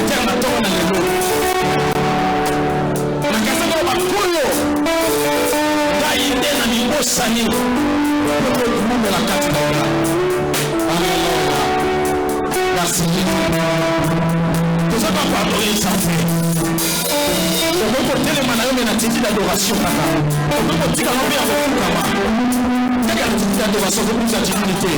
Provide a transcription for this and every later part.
terre na tongo na lelo na kasaka bakoyo ngai nde na libosani pour monde la carte de là. Alléluia. Merci. Tout ça va pardonner sans fait. On peut porter les manayos mais la tête d'adoration kaka. On peut porter la main avec tout kama. Dès qu'elle a tête d'adoration, c'est pour sa divinité.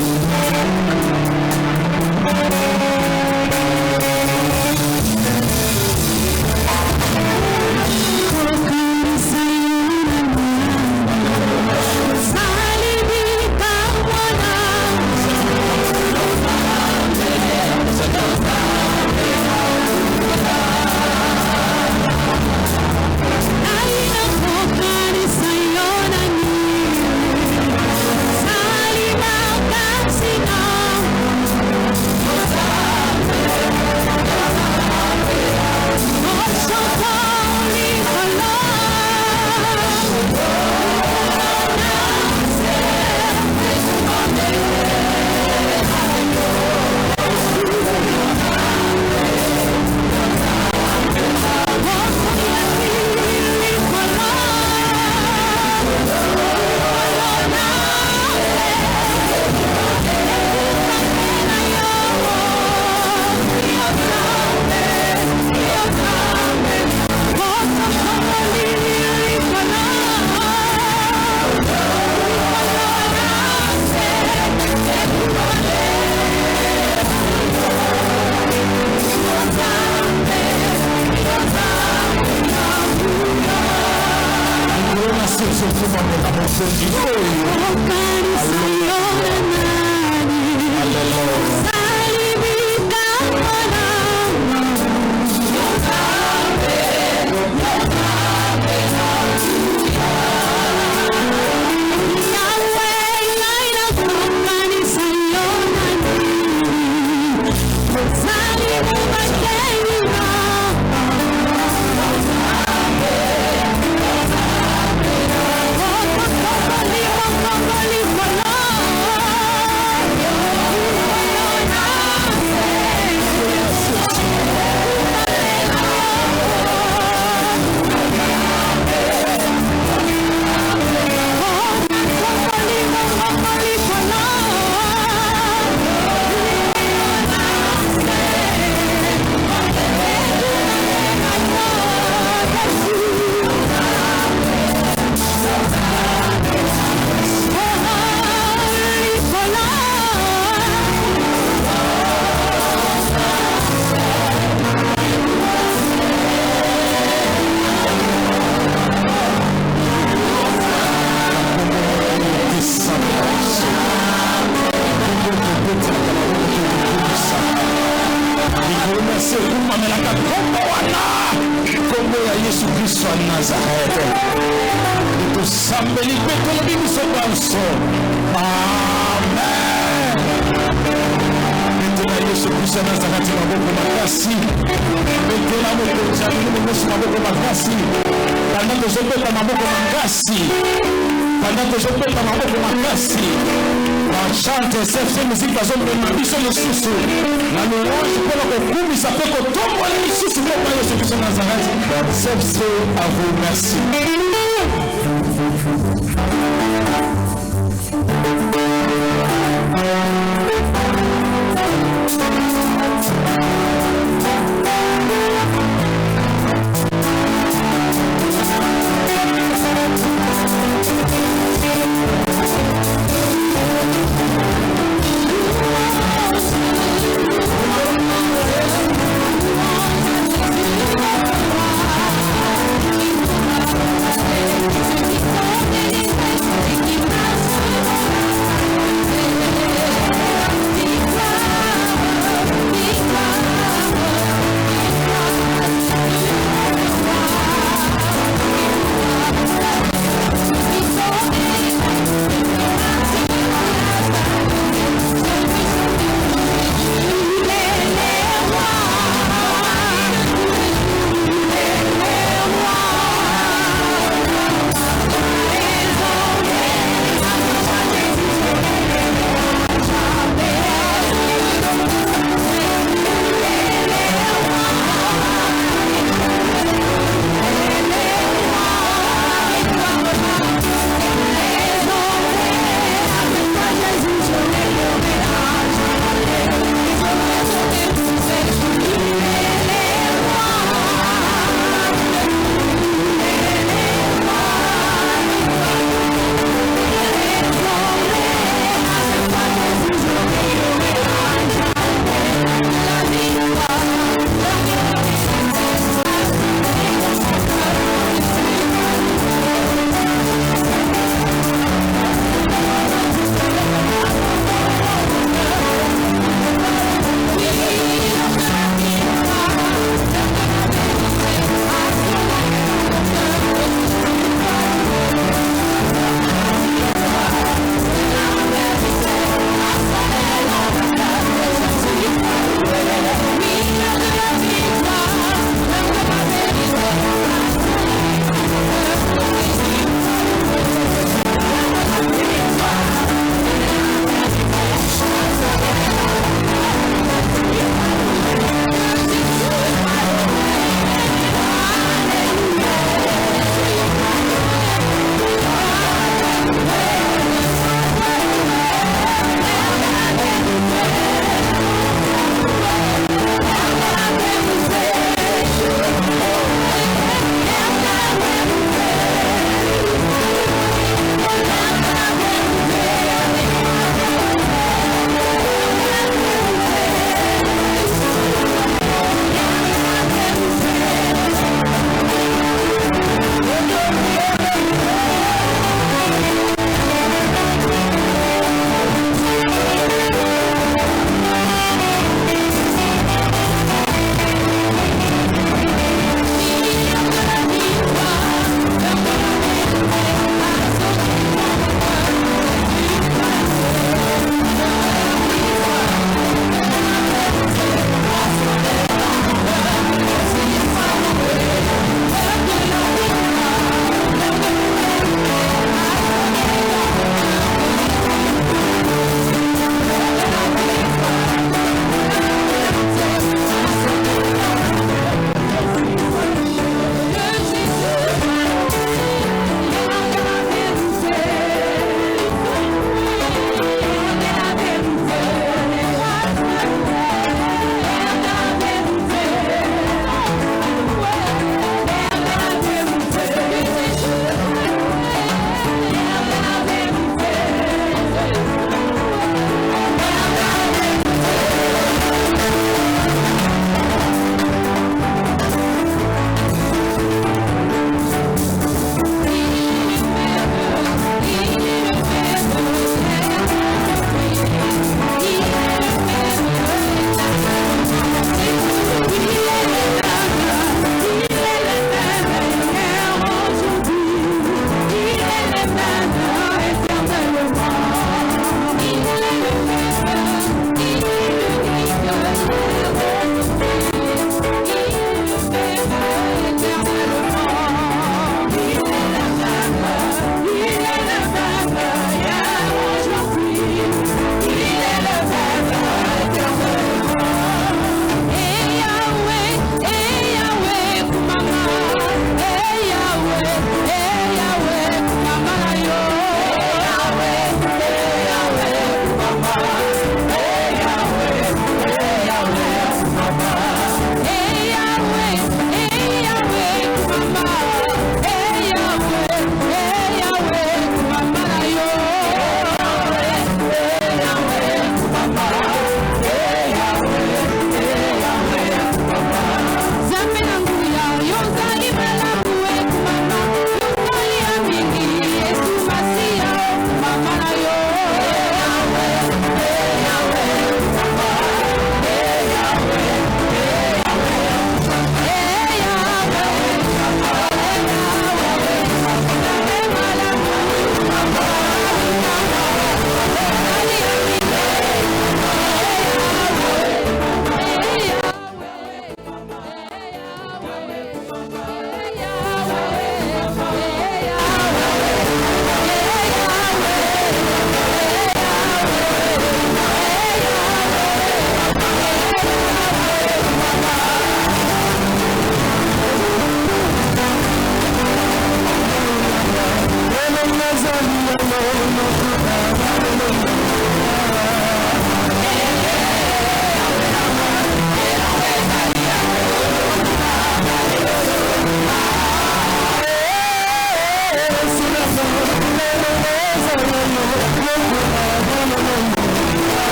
À vous, merci.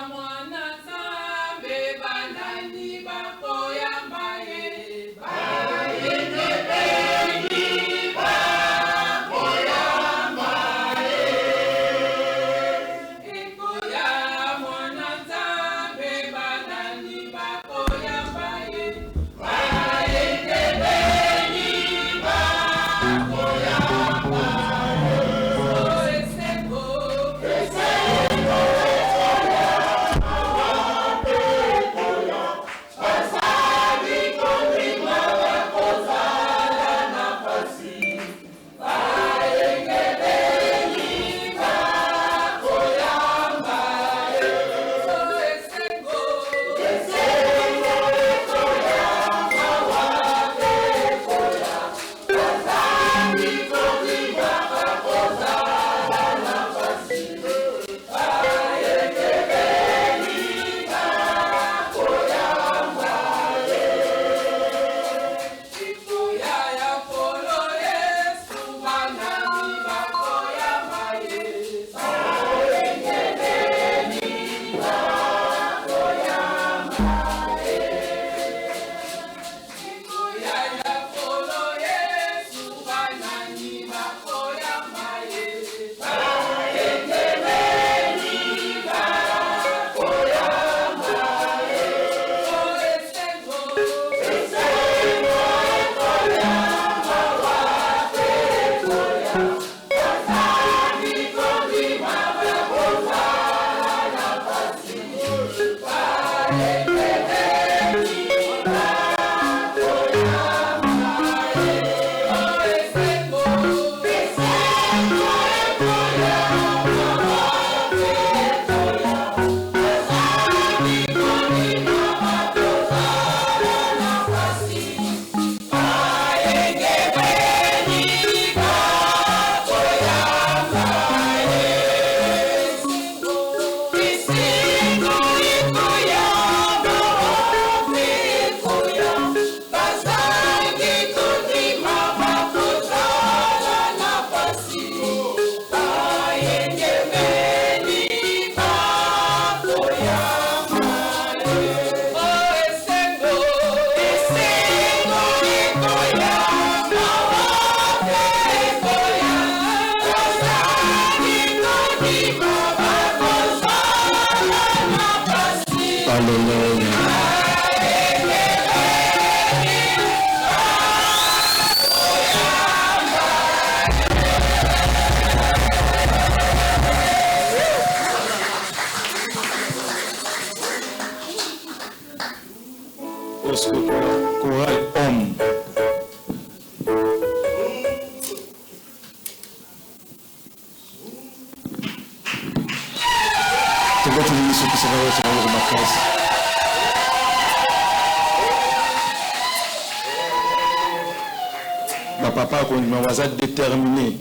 Mwana zambe banani bako Papa, qu'on m'a déterminé.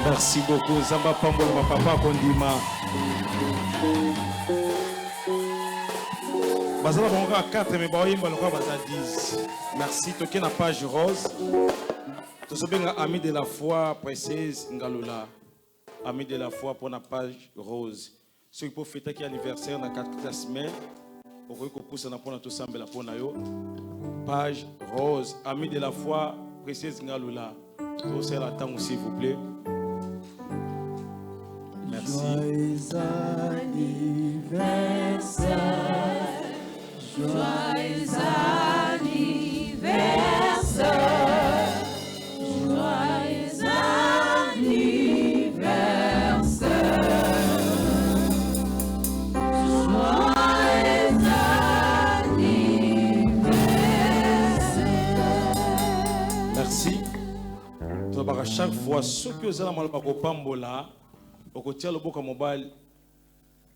Merci beaucoup, Zamba Pambol, ma papa Kondima. Bazala Bonga 4, mais Baoyimba le Baza 10. Merci, toqué la page rose. Tout ce bien ami de la foi précise Ngalula. Ami de la foi pour la page rose. Ceux qui peuvent fêter qui anniversaire dans 4 semaines. Pour que vous puissiez pour tout ça, page rose. Ami de la foi précise Ngalula. Tout ça l'attend s'il vous plaît. Merci. Joyeux anniversaire, joyeux anniversaire, joyeux anniversaire, joyeux anniversaire. Merci. À chaque fois, ce que vous avez pambola, au côté le boka mobile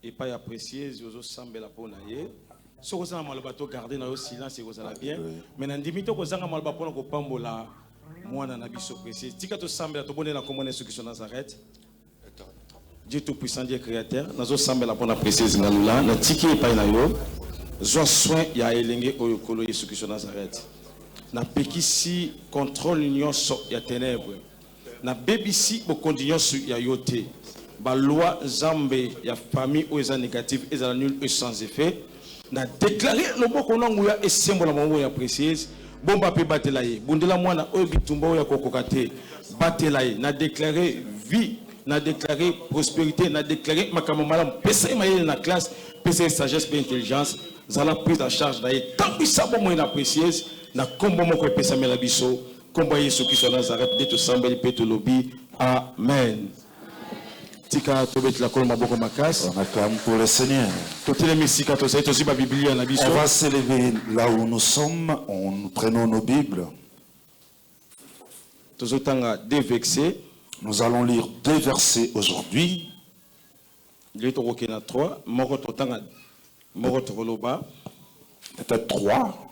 et pas apprécié, vous semblez la peau naïe. Ce que vous avez mal garder dans le silence et vous allez bien. Mais dans 10 minutes, vous avez mal au pambola, moi, dans la vie précis. Si vous semblez à tout bonner la commune ce qui sont Nazareth, Dieu tout-puissant, Dieu créateur, nous sommes la bonne appréciée, Ngalula, le ticket est pas naïe. Zoa soin, il y a élingé au colo ce qui sont Nazareth. Na pekisi contrôle l'union so ya ténèbres. Na bébissi au condition sur ya yoté. la loi Zambé, il y a famille où ils sont négatifs, ils sont nuls et sans effet. On a déclaré le bon qu'on a et symbole où il y a précise. Bon papier batelaye. Bundela moi na obitumba ya kokokate. Batelaye. On a déclaré vie, on a déclaré prospérité, on a déclaré makamamala pesa maye na classe, pesa sagesse et intelligence. Zala prise en charge d'ailleurs. Tant pis ça bon moi na précise. Na kombo moko pesa mela biso. Kombo Yesu Christ Nazareth de tout sambeli peto lobby. Amen. Tika tobet la kolma boko makas. On acclame pour le Seigneur. Totele misika to sai to si ba Biblia na biso. On va s'élever là où nous sommes, nous prenons nos Bibles. Tozotanga deux versets. Nous allons lire 2 versets aujourd'hui. Le to na 3, moko totanga moko to loba. Peut-être 3.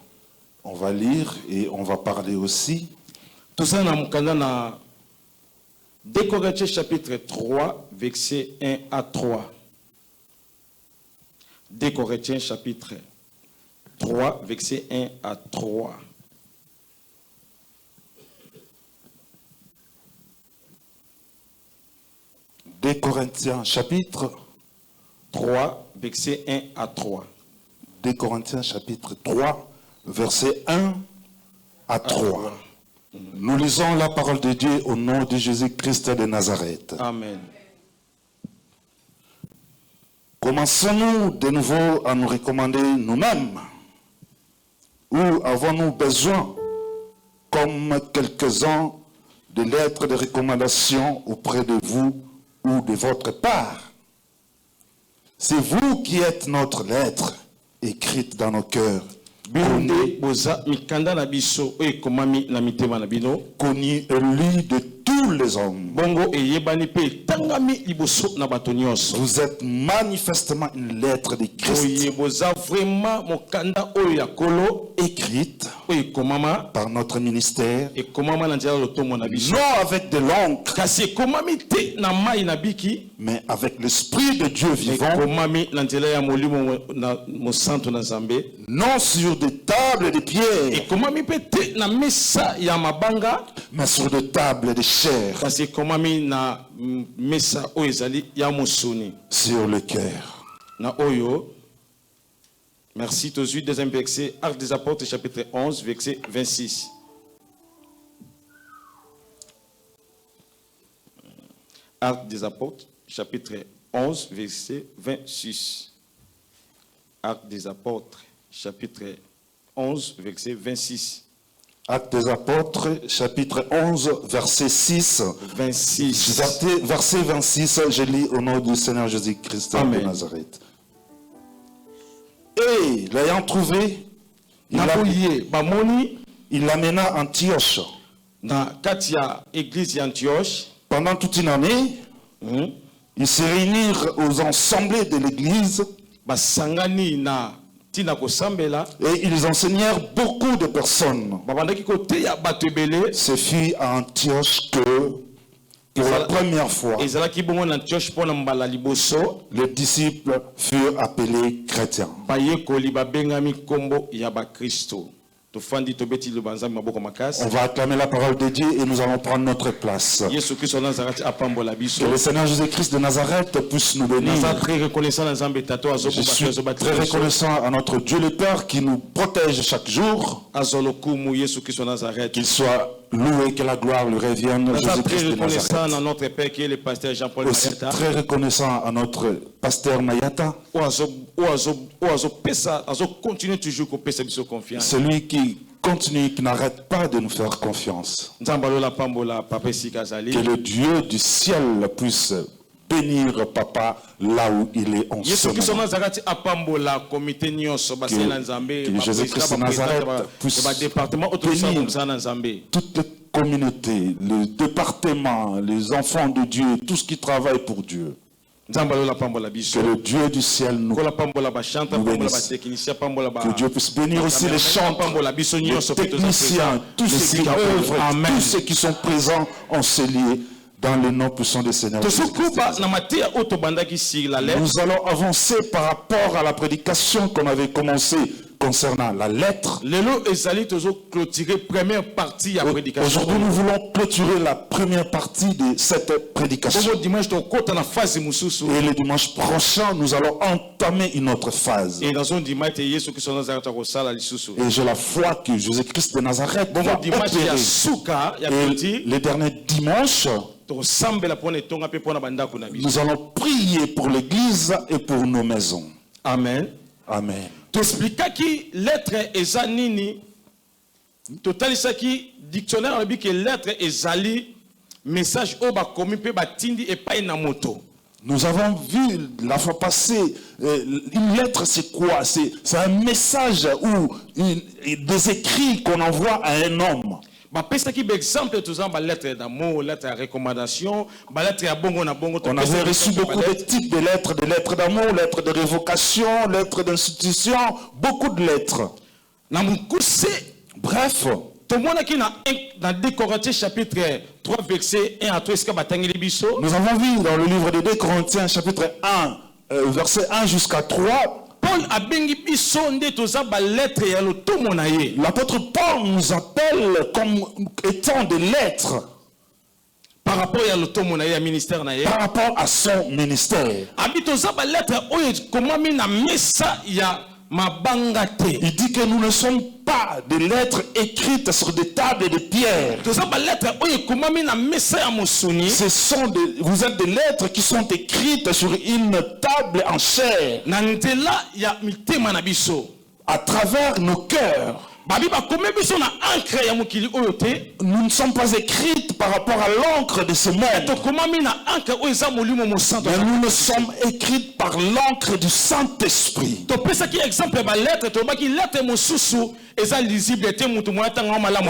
On va lire et on va parler aussi. Tout ça na mukanda na 2 Corinthiens chapitre 3, verset 1 à 3. 2 Corinthiens chapitre 3, verset 1 à 3. Des Corinthiens chapitre 3, verset 1 à 3. 2 Corinthiens chapitre 3, verset 1 à 3. Nous lisons la parole de Dieu au nom de Jésus-Christ de Nazareth. Amen. Commençons-nous de nouveau à nous recommander nous-mêmes? Ou avons-nous besoin, comme quelques-uns, de lettres de recommandation auprès de vous ou de votre part? C'est vous qui êtes notre lettre, écrite dans nos cœurs, connue et lue de tous les hommes. Vous êtes manifestement une lettre de Christ, écrite par notre ministère, non avec de l'encre, mais avec l'Esprit de Dieu vivant, non sur des tables de pierre, mais sur des tables de chair, sur le cœur. Merci. Tous deuxième verset, Actes des Apôtres, chapitre 11, verset 26. Actes des Apôtres, chapitre 11, verset 26. Actes des Apôtres, chapitre 11, verset 26. Actes des Apôtres, chapitre 11, verset 6. 26. Verset 26, je lis au nom du Seigneur Jésus-Christ de Nazareth. Et l'ayant trouvé, il l'amena à Antioche. Pendant toute une année, ils se réunirent aux assemblées de l'église et ils enseignèrent beaucoup de personnes. Ce fut à Antioche que, pour la première fois, les disciples furent appelés chrétiens. On va acclamer la parole de Dieu et nous allons prendre notre place. Que le Seigneur Jésus-Christ de Nazareth puisse nous bénir. Je suis très reconnaissant à notre Dieu le Père qui nous protège chaque jour. Qu'il soit loué, que la gloire lui revienne. Jésus-Christ de Nazareth. Aussi très reconnaissant à notre pasteur Mayata. Celui qui continue, qui n'arrête pas de nous faire confiance. Que le Dieu du ciel puisse bénir papa là où il est en ce moment. Que Jésus-Christ de Nazareth puisse bénir toute la communauté, le département, les enfants de Dieu, tout ce qui travaille pour Dieu. Que le Dieu du ciel nous bénisse. Que Dieu puisse bénir aussi les chanteurs, les techniciens, tous ceux qui œuvrent, tous ceux qui sont présents en ce lieu. Dans le nom puissant du Seigneur. Nous allons avancer par rapport à la prédication qu'on avait commencée concernant la lettre. Aujourd'hui, nous voulons clôturer la première partie de cette prédication. Et le dimanche prochain, nous allons entamer une autre phase. Et j'ai la foi que Jésus-Christ de Nazareth va opérer. Et le dernier dimanche, nous allons prier pour l'église et pour nos maisons. Amen. Amen. T'expliques qui lettre ezanini. Totalisaki dictionnaire le que lettre ezali message oba komi pe batindi et pas na moto. Nous avons vu la fois passée, une lettre c'est quoi? C'est un message ou des écrits qu'on envoie à un homme. On avait reçu beaucoup de types de lettres d'amour, lettres de révocation, lettres d'institution, beaucoup de lettres. Bref, dans 2 Corinthiens chapitre 3 verset 1 à 3, nous avons vu dans le livre de 2 Corinthiens chapitre 1 verset 1 jusqu'à 3. L'apôtre Paul nous appelle comme étant des lettres par rapport à son ministère. Il dit que nous ne sommes pas des lettres écrites sur des tables de pierre. Vous êtes des lettres qui sont écrites sur une table en chair. À travers nos cœurs. Nous ne sommes pas écrites par rapport à l'encre de ce monde. Mais nous ne sommes écrites par l'encre du Saint-Esprit. On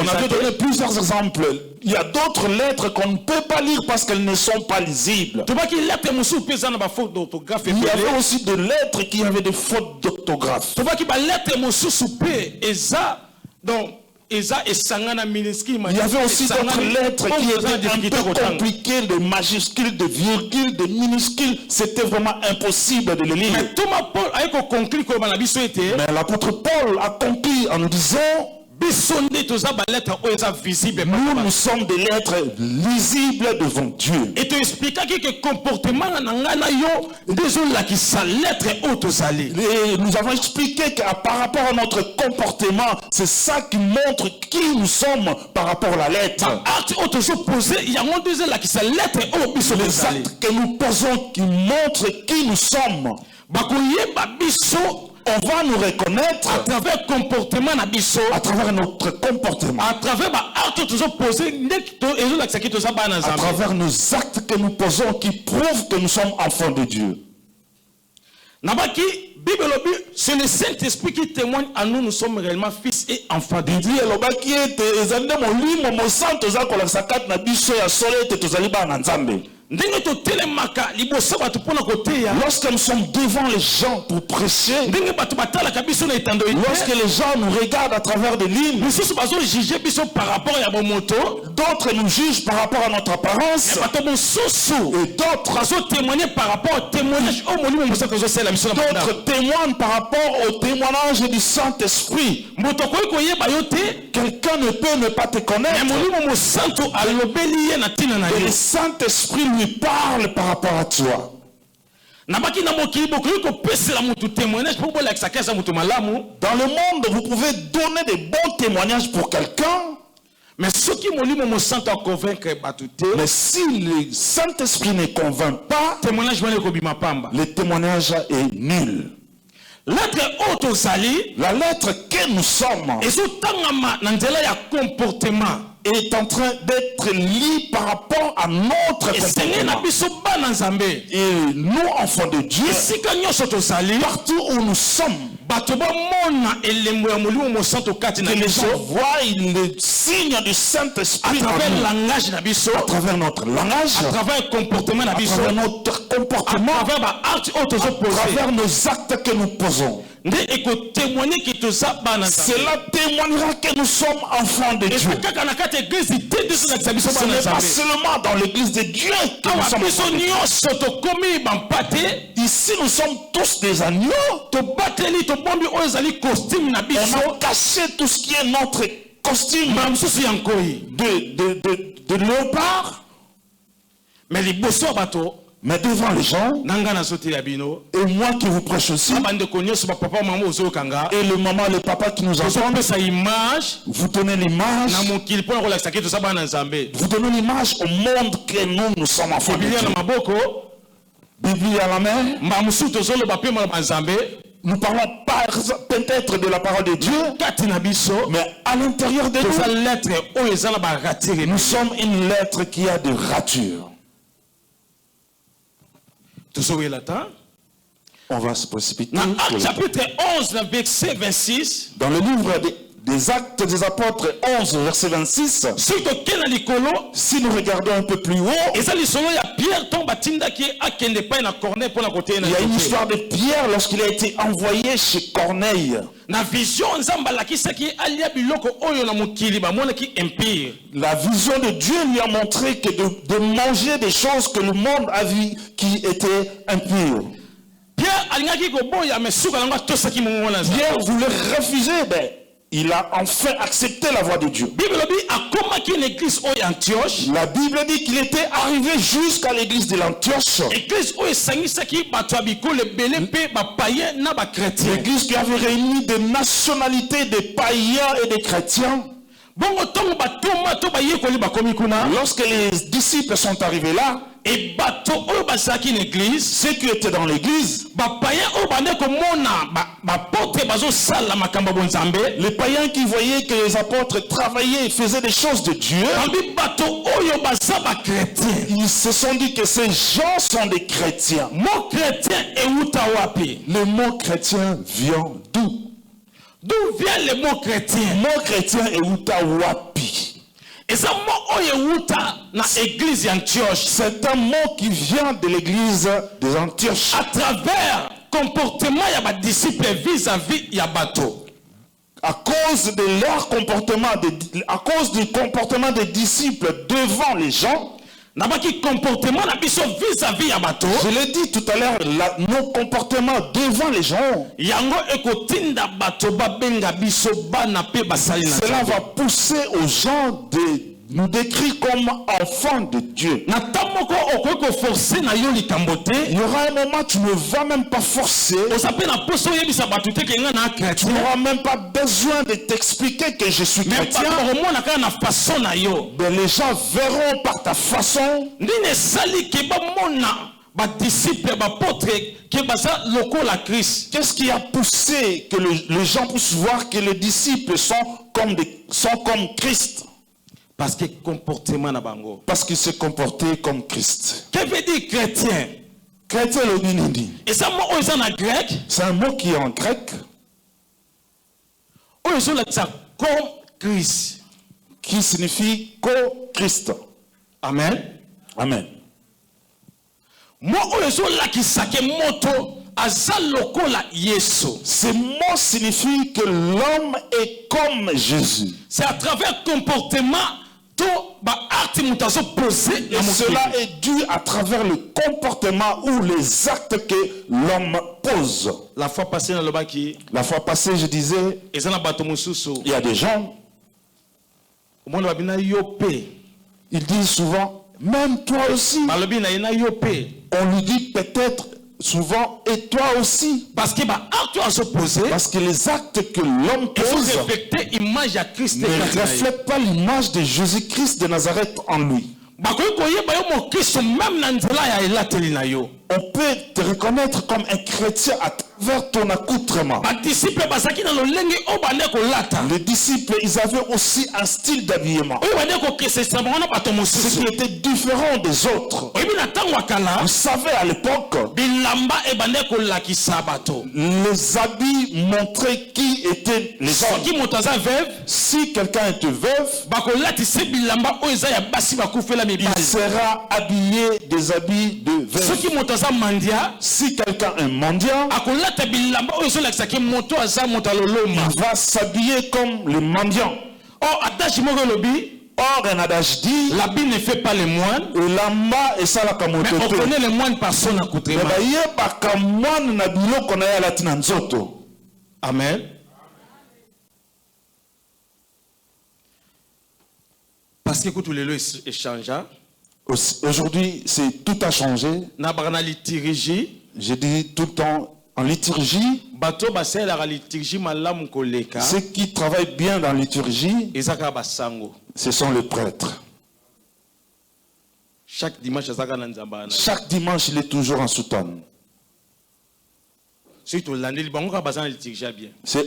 avait donné plusieurs exemples. Il y a d'autres lettres qu'on ne peut pas lire parce qu'elles ne sont pas lisibles. Il y avait aussi des lettres qui avaient des fautes d'orthographe. Il y avait aussi d'autres lettres qui étaient un peu compliquées, de majuscules, de virgules, de minuscules. C'était vraiment impossible de les lire. Mais l'apôtre Paul a conclu en nous disant: nous sommes des lettres lisibles devant Dieu. Et tu expliques que comportement et nous avons expliqué que par rapport à notre comportement, c'est ça qui montre qui nous sommes par rapport à la lettre. Les actes que nous posons qui montrent qui nous sommes. On va nous reconnaître à travers comportement à travers notre comportement, à travers nos actes que nous posons qui prouvent que nous sommes enfants de Dieu. C'est le Saint-Esprit qui témoigne à nous, nous sommes réellement fils et enfants de Dieu. Lorsque nous sommes devant les gens pour prêcher, lorsque les gens nous regardent à travers des lignes, d'autres nous jugent par rapport à notre apparence, et d'autres témoignent par rapport au témoignage au témoignage du Saint-Esprit. Quelqu'un ne peut ne pas te connaître, et le Saint-Esprit lui parle par rapport à toi. Dans le monde, vous pouvez donner des bons témoignages pour quelqu'un, mais si le Saint-Esprit ne convainc pas, le témoignage est nul. La lettre que nous sommes est en train d'être liée par rapport à notre comportement. Et nous, enfants de Dieu, partout où nous sommes, que les gens voient le signe du Saint-Esprit à travers notre langage, à travers notre comportement, à travers nos actes que nous posons. Cela témoignera que nous sommes enfants de Dieu. Ce n'est pas seulement dans l'église de Dieu que nous sommes enfants de Dieu. Ici nous sommes tous des agneaux. caché tout ce qui est notre costume de léopard. Mais devant les gens, et moi qui vous prêche aussi, et le maman, le papa qui nous entendent, vous donnez l'image, vous donnez l'image au monde que nous sommes enfants de Dieu. Bible à la main, nous parlons peut-être de la parole de Dieu, mais à l'intérieur de nous, nous sommes une lettre qui a des ratures. On va se précipiter. Chapitre 11, verset 26. Dans le livre des Actes des Apôtres 11, verset 26. Si nous regardons un peu plus haut, il y a une histoire de Pierre lorsqu'il a été envoyé chez Corneille. La vision de Dieu lui a montré que de manger des choses que le monde a vu qui étaient impures. Pierre voulait refuser, mais il a enfin accepté la voix de Dieu. La Bible dit qu'il était arrivé jusqu'à l'église de l'Antioche. L'église qui avait réuni des nationalités, des païens et des chrétiens. Lorsque les disciples sont arrivés là, ceux qui étaient dans l'église, les païens qui voyaient que les apôtres travaillaient et faisaient des choses de Dieu, ils se sont dit que ces gens sont des chrétiens. Le mot chrétien vient d'où? D'où vient le mot chrétien? Le mot chrétien est utawapi. C'est un mot qui vient de l'église des Antioches. À travers le comportement des disciples vis-à-vis de bateau. À cause de leur comportement, à cause du comportement des disciples devant les gens. Je l'ai dit tout à l'heure, nos comportements devant les gens. Cela va pousser aux gens de nous décrire comme enfants de Dieu. Il y aura un moment où tu ne vas même pas forcer. Tu n'auras même pas besoin de t'expliquer que je suis chrétien. Mais les gens verront par ta façon. Qu'est-ce qui a poussé que les gens puissent voir que les disciples sont comme Christ? Parce que comportement na bango. Parce qu'il s'est comporté comme Christ. Que veut dire chrétien? Chrétien le binindi. Et ça mot en grec? C'est un mot qui est en grec. Comme Christ. Qui signifie co-Christ. Amen. Amen. Ce mot signifie que l'homme est comme Jésus. C'est à travers le comportement. Et cela est dû à travers le comportement ou les actes que l'homme pose. La fois passée, je disais, il y a des gens, ils disent souvent, même toi aussi. On lui dit peut-être souvent, et toi aussi. Parce que les actes que l'homme pose ne reflètent pas l'image de Jésus-Christ de Nazareth en lui. On peut te reconnaître comme un chrétien à travers ton accoutrement. Les disciples, ils avaient aussi un style d'habillement. Ce qui était différent des autres. Vous savez, à l'époque, les habits montraient qui étaient les hommes. Si quelqu'un était veuf, il sera habillé des habits de veuf. Si quelqu'un est mendiant, il va s'habiller comme le mendiant. Or, un adage dit, l'habit ne fait pas les moines, mais on connaît les moines par son accoutrement. Amen. Parce que tout le est changea. Aujourd'hui, tout a changé. J'ai dit tout le temps en liturgie. Ceux qui travaillent bien dans la liturgie, ce sont les prêtres. Chaque dimanche, il est toujours en soutane. C'est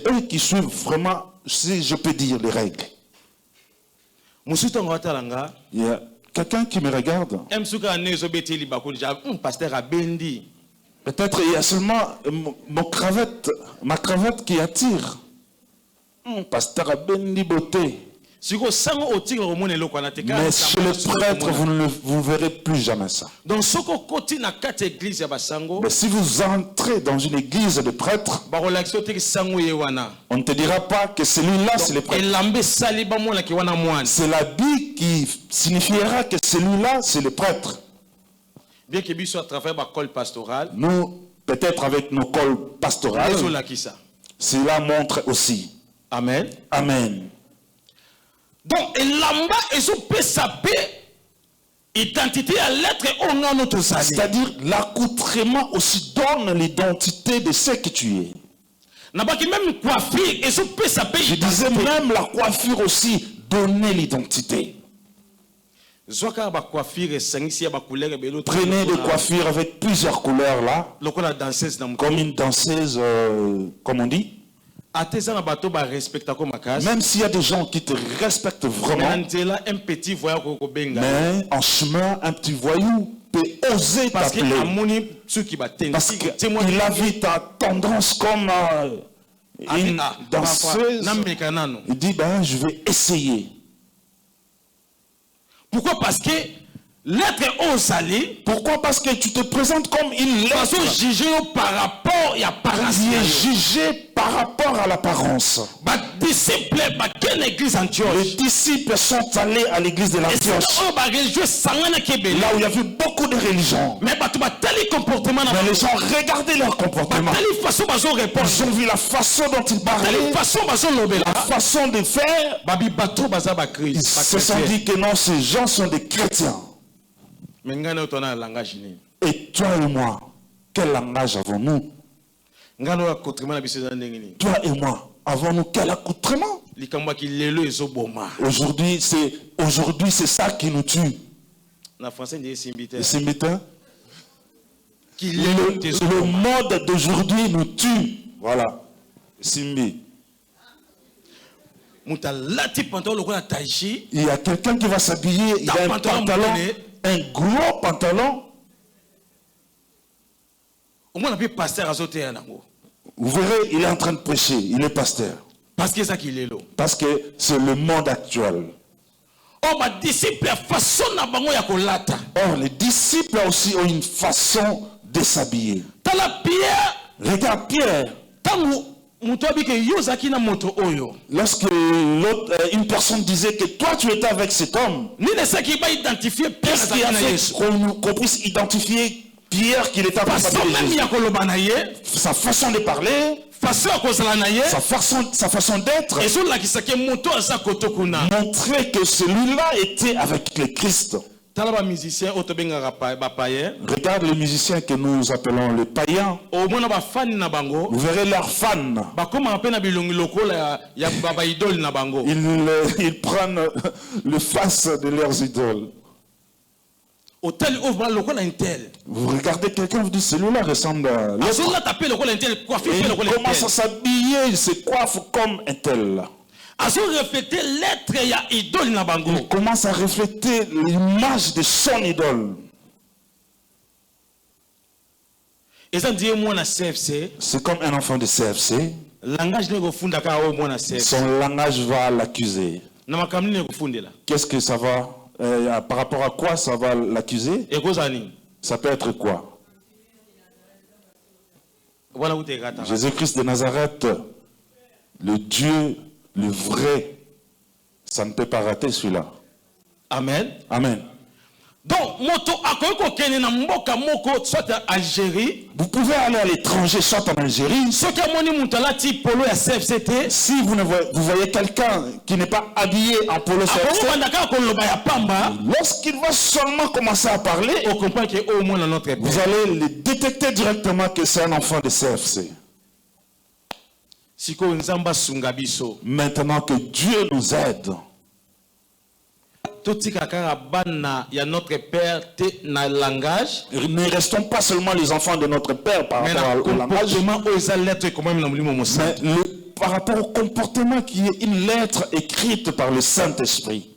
eux qui suivent vraiment, si je peux dire, les règles. Il y a quelqu'un qui me regarde. Peut-être il y a seulement ma cravate qui attire. Pasteur Abendi beauté. Mais chez les prêtres, vous ne verrez plus jamais ça. Donc, mais si vous entrez dans une église de prêtres, on ne te dira pas que celui-là, c'est le prêtre. C'est l'habit qui signifiera que celui-là, c'est le prêtre. Bien que soit travaillé par col pastoral, nous, peut-être avec nos cols pastorales, cela montre aussi. Amen. Amen. Donc, l'amba est sous identité à l'être au nom de notre salut. C'est-à-dire, l'accoutrement aussi donne l'identité de ce que tu es. Je disais même la coiffure aussi donnait l'identité. Prenez des coiffures avec plusieurs couleurs là, comme une danseuse, comme on dit. Même s'il y a des gens qui te respectent vraiment, mais en chemin, un petit voyou peut oser t'appeler. Parce qu'il a vu ta tendance comme une danseuse. Il dit, ben, je vais essayer. Pourquoi? Parce que l'être au salé. Pourquoi? Parce que tu te présentes comme une lettre. Jugé par rapport à l'apparence. Tu es jugé par rapport à l'apparence. Les disciples sont allés à l'église de l'Antioche. Là où il y avait beaucoup de religions. Mais les gens regardaient leur comportement. Ils ont vu la façon dont ils parlaient. La façon de faire. Ils se sont dit que non, ces gens sont des chrétiens. Et toi et moi, quel langage avons-nous? Toi et moi, avons-nous quel accoutrement? Aujourd'hui, c'est ça qui nous tue. Le mode d'aujourd'hui nous tue. Voilà. Simbi. Il y a quelqu'un qui va s'habiller, il a un pantalon, un gros pantalon. Vous verrez, il est en train de prêcher, il est pasteur. Parce que c'est le monde actuel. Or, les disciples aussi ont une façon de s'habiller. Regarde Pierre. Lorsque une personne disait que toi tu étais avec cet homme, qu'est-ce qui a fait qu'on puisse identifier Pierre qu'il était avec sa façon de parler, sa façon d'être, montrer que celui-là était avec le Christ. Regarde les musiciens que nous appelons les païens. Vous verrez leurs fans. Ils prennent le face de leurs idoles. Vous regardez quelqu'un, vous dites celui-là ressemble à l'autre. Et il commence à s'habiller, il se coiffe comme un tel. Il commence à refléter l'image de son idole. C'est comme un enfant de CFC. Son langage va l'accuser. Qu'est-ce que ça va? Par rapport à quoi ça va l'accuser? Ça peut être quoi? Jésus-Christ de Nazareth, le Dieu, le vrai, ça ne peut pas rater celui-là. Amen. Amen. Donc, moto akoyoko kene na mboka moko soit Algérie. Vous pouvez aller à l'étranger, soit en Algérie. Si vous voyez quelqu'un qui n'est pas habillé en polo CFC, lorsqu'il va seulement commencer à parler, vous allez le détecter directement que c'est un enfant de CFC. Maintenant que Dieu nous aide, ne restons pas seulement les enfants de notre Père par rapport au langage, mais par rapport au comportement qui est une lettre écrite par le Saint-Esprit.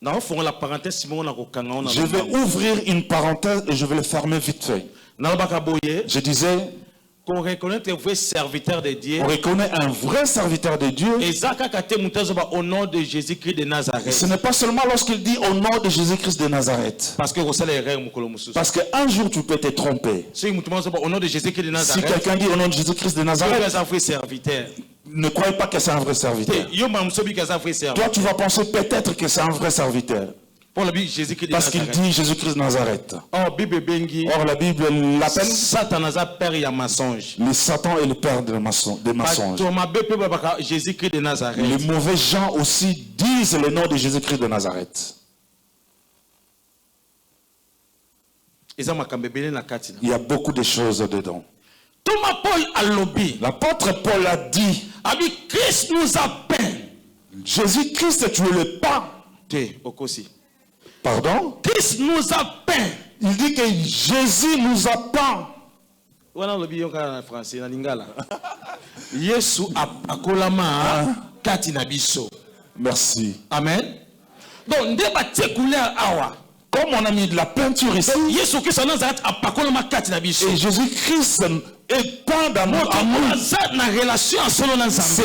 Je vais ouvrir une parenthèse et je vais le fermer vite fait. Je disais, qu'on reconnaît un vrai serviteur de Dieu. On reconnaît un vrai serviteur de Dieu. Au nom de Jésus-Christ de Nazareth. Ce n'est pas seulement lorsqu'il dit au nom de Jésus-Christ de Nazareth. Parce qu'un jour tu peux te tromper. Si quelqu'un dit au nom de Jésus-Christ de Nazareth, ne croyez pas que c'est un vrai serviteur. Toi tu vas penser peut-être que c'est un vrai serviteur. Parce qu'il dit Jésus-Christ de Nazareth. Or la Bible l'appelle le Satan est le père des mensonges. Les mauvais gens aussi disent le nom de Jésus-Christ de Nazareth. Il y a beaucoup de choses dedans. L'apôtre Paul a dit, Christ nous a peint. Jésus-Christ, tu es le pain. Pardon? Christ nous a peint. Il dit que Jésus nous a peint. Merci. Amen. Donc, comme on a mis de la peinture ici, et Jésus-Christ est peint dans notre amour. C'est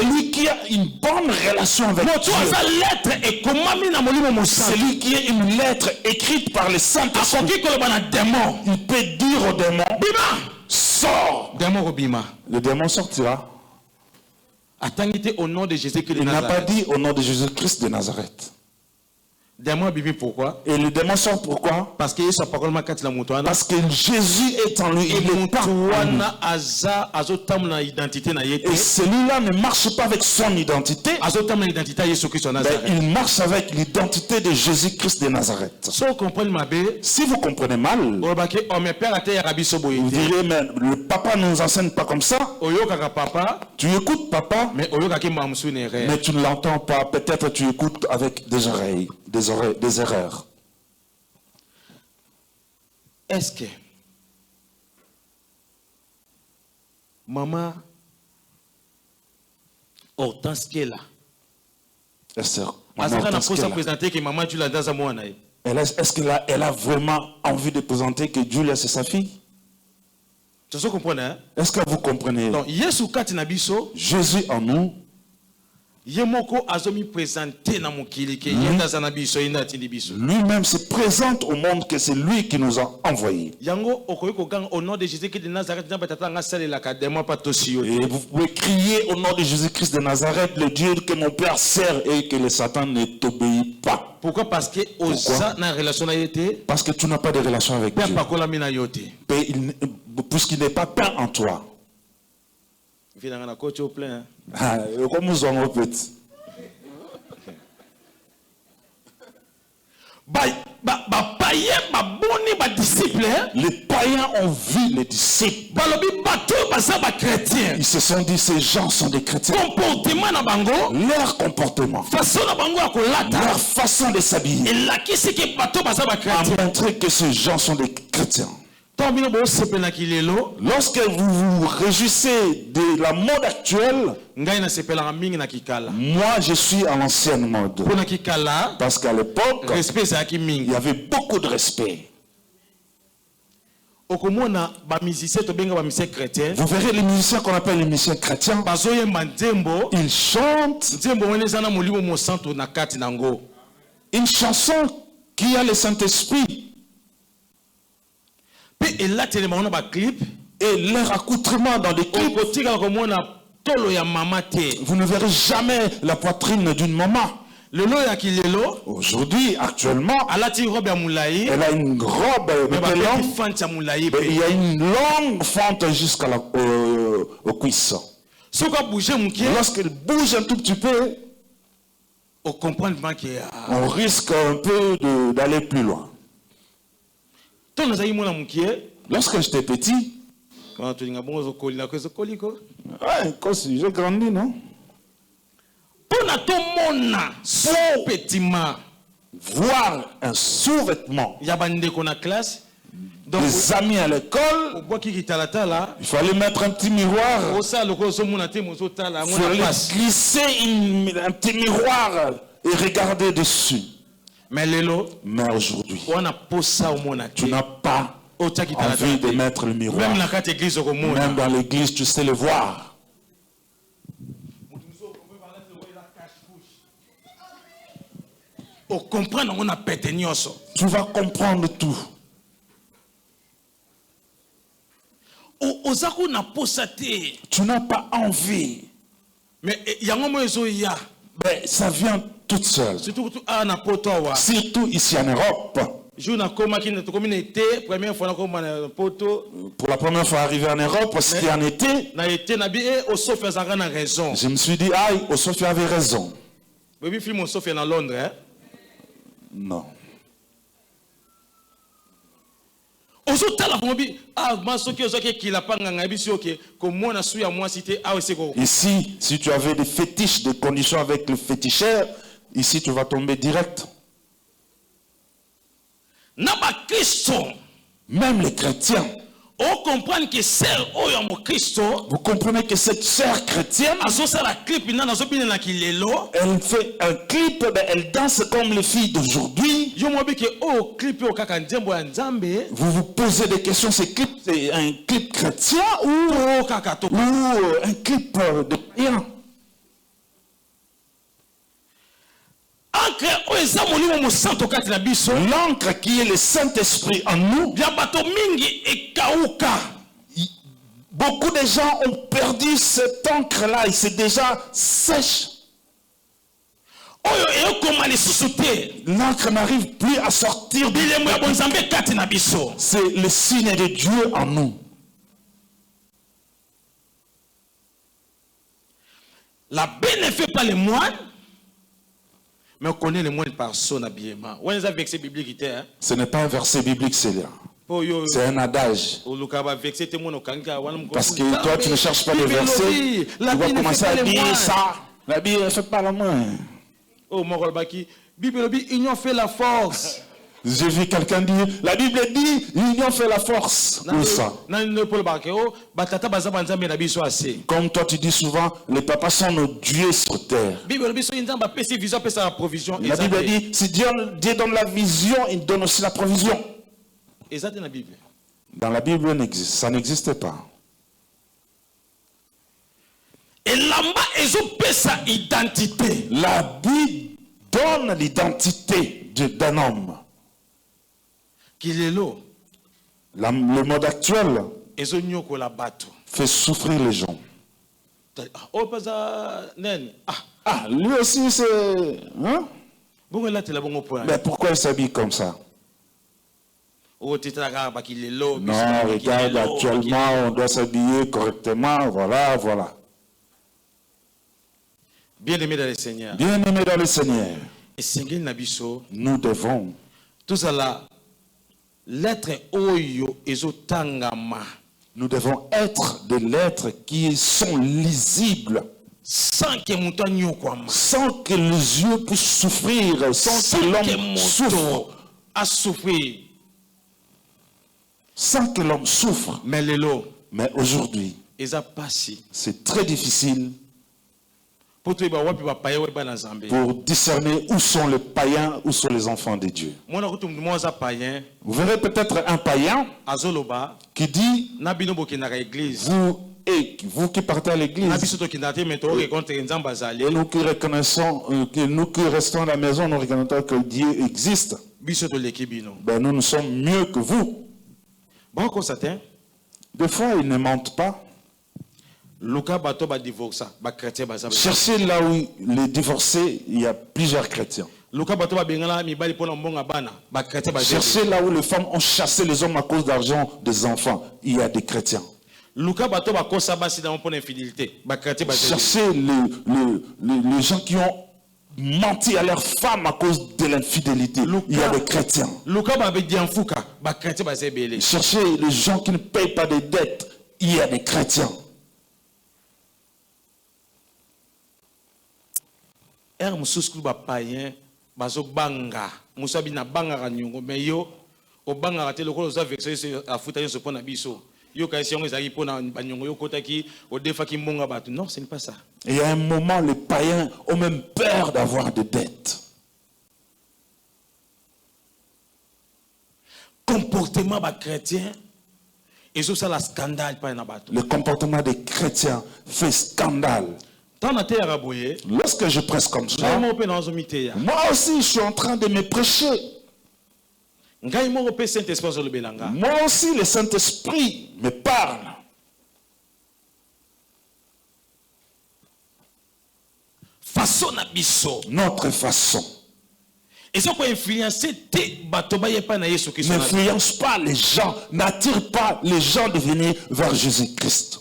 lui qui a une bonne relation avec Dieu. C'est lui qui a une lettre écrite par le Saint-Esprit. Il peut dire au démon, sors. Le démon sortira. Il n'a pas dit au nom de Jésus-Christ de Nazareth. Pourquoi? Et le démon sort pourquoi? Parce que Jésus est en lui. Il est pas et celui-là ne marche pas avec son identité. Il marche avec l'identité de Jésus-Christ de Nazareth. Si vous comprenez mal, vous direz, mais le papa ne nous enseigne pas comme ça. Tu écoutes papa, mais tu ne l'entends pas. Peut-être tu écoutes avec des oreilles. Des erreurs. Est-ce que maman Hortense qui est là? Est-ce qu'elle a vraiment envie de présenter que Julia c'est sa fille? Est-ce que vous comprenez? Donc, Jésus en nous. Lui-même se présente au monde que c'est lui qui nous a envoyés. Et vous pouvez crier au nom de Jésus-Christ de Nazareth, le Dieu que mon Père sert et que le Satan ne t'obéit pas. Pourquoi? Parce que tu n'as pas de relation avec Dieu. Puisqu'il n'est pas peint en toi. Comme nous en répète. Les païens ont vu les disciples. Ils se sont dit, ces gens sont des chrétiens. Leur comportement, leur façon de s'habiller a montré que ces gens sont des chrétiens. Lorsque vous vous réjouissez de la mode actuelle, moi je suis à l'ancienne mode. Parce qu'à l'époque, il y avait beaucoup de respect. Vous verrez les musiciens qu'on appelle les musiciens chrétiens. Ils chantent une chanson qui a le Saint-Esprit. Et leur accoutrement dans les clips, vous ne verrez jamais la poitrine d'une maman. Aujourd'hui, actuellement, elle a une robe longue, et il y a une longue fente jusqu'à aux cuisses. Lorsqu'elle bouge un tout petit peu, on risque un peu d'aller plus loin. Lorsque j'étais petit, j'ai grandi, non? Voir un sous-vêtement des amis à l'école, il fallait mettre un petit miroir. Il fallait glisser un petit miroir et regarder dessus. Mais aujourd'hui, tu n'as pas envie de mettre le miroir. Même dans l'église, tu sais le voir. Tu vas comprendre tout. Tu n'as pas envie. Mais ça vient toute seule. Surtout ici en Europe. Pour la première fois arrivé en Europe, c'était en été. Je me suis dit, aïe, Osofia avait raison. Non. Ici, si tu avais des fétiches, des conditions avec le féticheur, ici tu vas tomber direct. Même les chrétiens. Vous comprenez que cette sœur chrétienne, elle fait un clip, elle danse comme les filles d'aujourd'hui. Vous vous posez des questions, c'est un clip chrétien ou un clip de rien? L'encre qui est le Saint-Esprit en nous. Beaucoup de gens ont perdu cette encre-là et c'est déjà sèche. L'encre n'arrive plus à sortir. C'est le signe de Dieu en nous. La Bible ne fait pas les moines. Mais on connaît les moines par son habillement. Ce n'est pas un verset biblique, c'est là. C'est un adage. Parce que toi, tu ne cherches pas les versets. Tu vas commencer à dire ça. La Bible ne fait pas la main. Oh, Bible dit, union fait la force. J'ai vu quelqu'un dire, la Bible dit, l'union fait la force. Où ça? Comme toi tu dis souvent, les papas sont nos dieux sur terre. La Bible dit, si Dieu donne la vision, il donne aussi la provision. Dans la Bible, ça n'existe pas. La Bible donne l'identité d'un homme. Le mode actuel fait souffrir les gens. Lui aussi c'est... Hein? Mais pourquoi il s'habille comme ça? Non, regarde, actuellement on doit s'habiller correctement, voilà. Bien-aimé dans le Seigneur. Bien-aimé dans le Seigneur. Nous devons... Tout ça lettres oyo ezotangama. Nous devons être des lettres qui sont lisibles. Sans que les yeux puissent souffrir, sans que l'homme souffre. Sans que l'homme souffre. Mais aujourd'hui, c'est très difficile pour discerner où sont les païens, où sont les enfants de Dieu. Vous verrez peut-être un païen qui dit, vous qui partez à l'église, et nous qui reconnaissons, nous qui restons à la maison, nous reconnaissons que Dieu existe. Ben, nous sommes mieux que vous. Des fois, ils ne mentent pas. Cherchez là où les divorcés, il y a plusieurs chrétiens. Cherchez là où les femmes ont chassé les hommes à cause d'argent des enfants, il y a des chrétiens. Cherchez les gens qui ont menti à leurs femmes à cause de l'infidélité, il y a des chrétiens. Cherchez les gens qui ne payent pas des dettes, il y a des chrétiens. Non, ce n'est pas ça. Et à un moment, les païens ont même peur d'avoir des dettes. Comportement chrétien, et ça la scandale pas na bato. Le comportement des chrétiens fait scandale. Lorsque je presse comme ça, moi aussi je suis en train de me prêcher. Moi aussi le Saint-Esprit me parle. Notre façon. N'influence pas les gens, n'attire pas les gens de venir vers Jésus-Christ.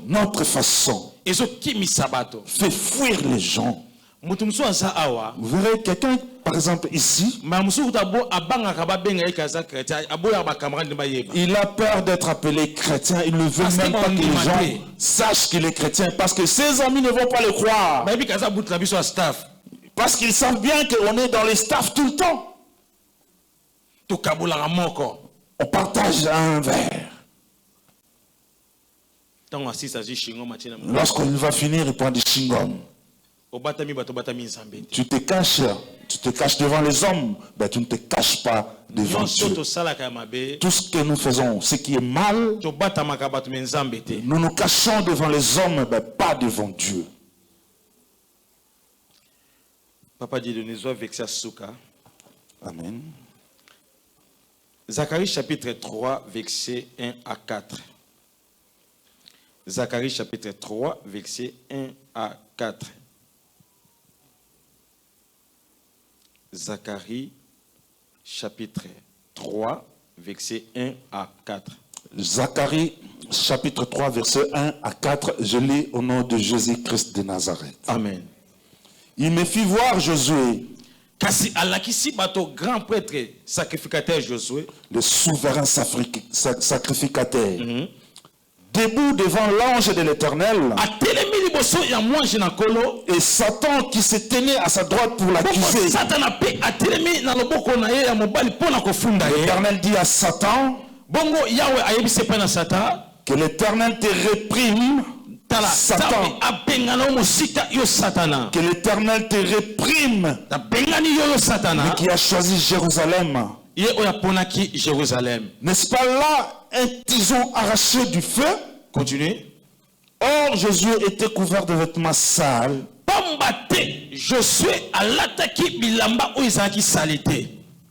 Notre façon fait fuir les gens. Vous verrez quelqu'un, par exemple ici, il a peur d'être appelé chrétien, il ne veut même pas que les gens sachent qu'il est chrétien, parce que ses amis ne vont pas le croire. Parce qu'ils savent bien qu'on est dans les staffs tout le temps. On partage un verre. Lorsqu'on va finir, il prend du chewing-gum. Tu te caches devant les hommes, mais tu ne te caches pas devant Dieu. Tout ce que nous faisons, ce qui est mal, nous nous cachons devant les hommes, mais pas devant Dieu. Papa dit de nous avec sa souka. Amen. Zacharie chapitre 3, verset 1 à 4. Zacharie chapitre 3, verset 1 à 4. Zacharie chapitre 3, verset 1 à 4. Zacharie chapitre 3, verset 1 à 4. Je lis au nom de Jésus-Christ de Nazareth. Amen. Il me fit voir Josué, kasi alakisi bato grand prêtre sacrificateur Josué, le souverain sacrificateur, debout devant l'ange de l'Éternel, et Satan qui se tenait à sa droite pour l'accuser. L'Éternel dit à Satan, que l'Éternel te réprime, Satan. Que l'Éternel te réprime, mais qui a choisi Jérusalem. N'est-ce pas là un tison arraché du feu? Continuez. Or Josué était couvert de vêtements sales.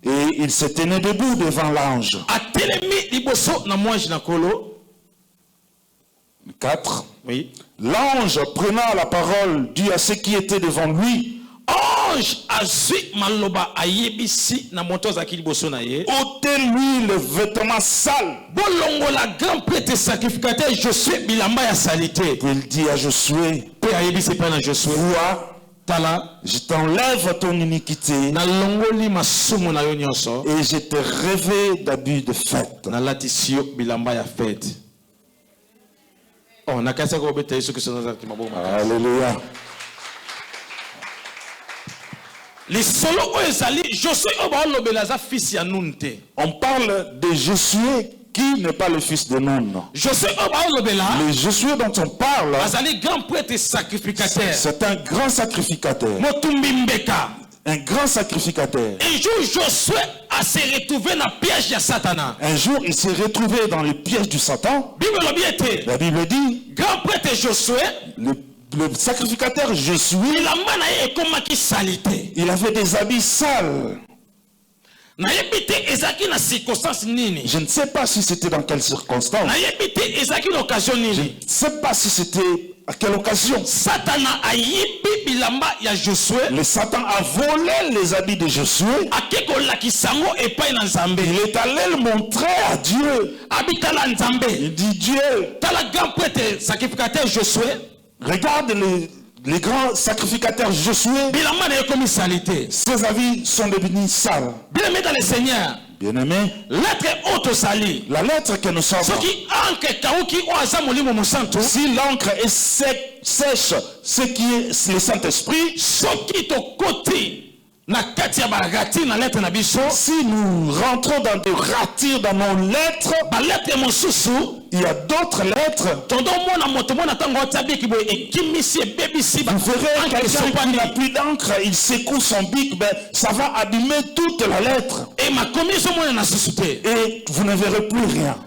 Et il se tenait debout devant l'ange. 4. Oui. L'ange prenant la parole dit à ceux qui étaient devant lui, ôtez-lui le vêtement sale. Il dit à Josué, vois, je t'enlève ton iniquité et je te revêt d'habits de fête. Alléluia. On parle de Josué qui n'est pas le fils de Nun. Le Josué dont on parle, c'est un grand sacrificateur. Un grand sacrificateur. Un jour, Josué s'est retrouvé dans le piège de Satan. Un jour, il s'est retrouvé dans le piège du Satan. La Bible dit, grand prêtre Josué, le sacrificateur Josué, il avait des habits sales. Je ne sais pas si c'était dans quelle circonstance. Je ne sais pas si c'était à quelle occasion. Le Satan a volé les habits de Josué. Il est allé le montrer à Dieu. Il dit Dieu, regarde les grands sacrificateurs Josué. Ses habits sont devenus sales. Bien-aimé dans le Seigneur. Bien-aimé, la lettre que nous sommes. Si l'encre est sèche, ce qui est le Saint-Esprit, si nous rentrons dans des ratures dans nos lettres, il y a d'autres lettres. Vous verrez quelqu'un qui n'a plus d'encre, il secoue son bic, ben, ça va abîmer toute la lettre. Et vous ne verrez plus rien.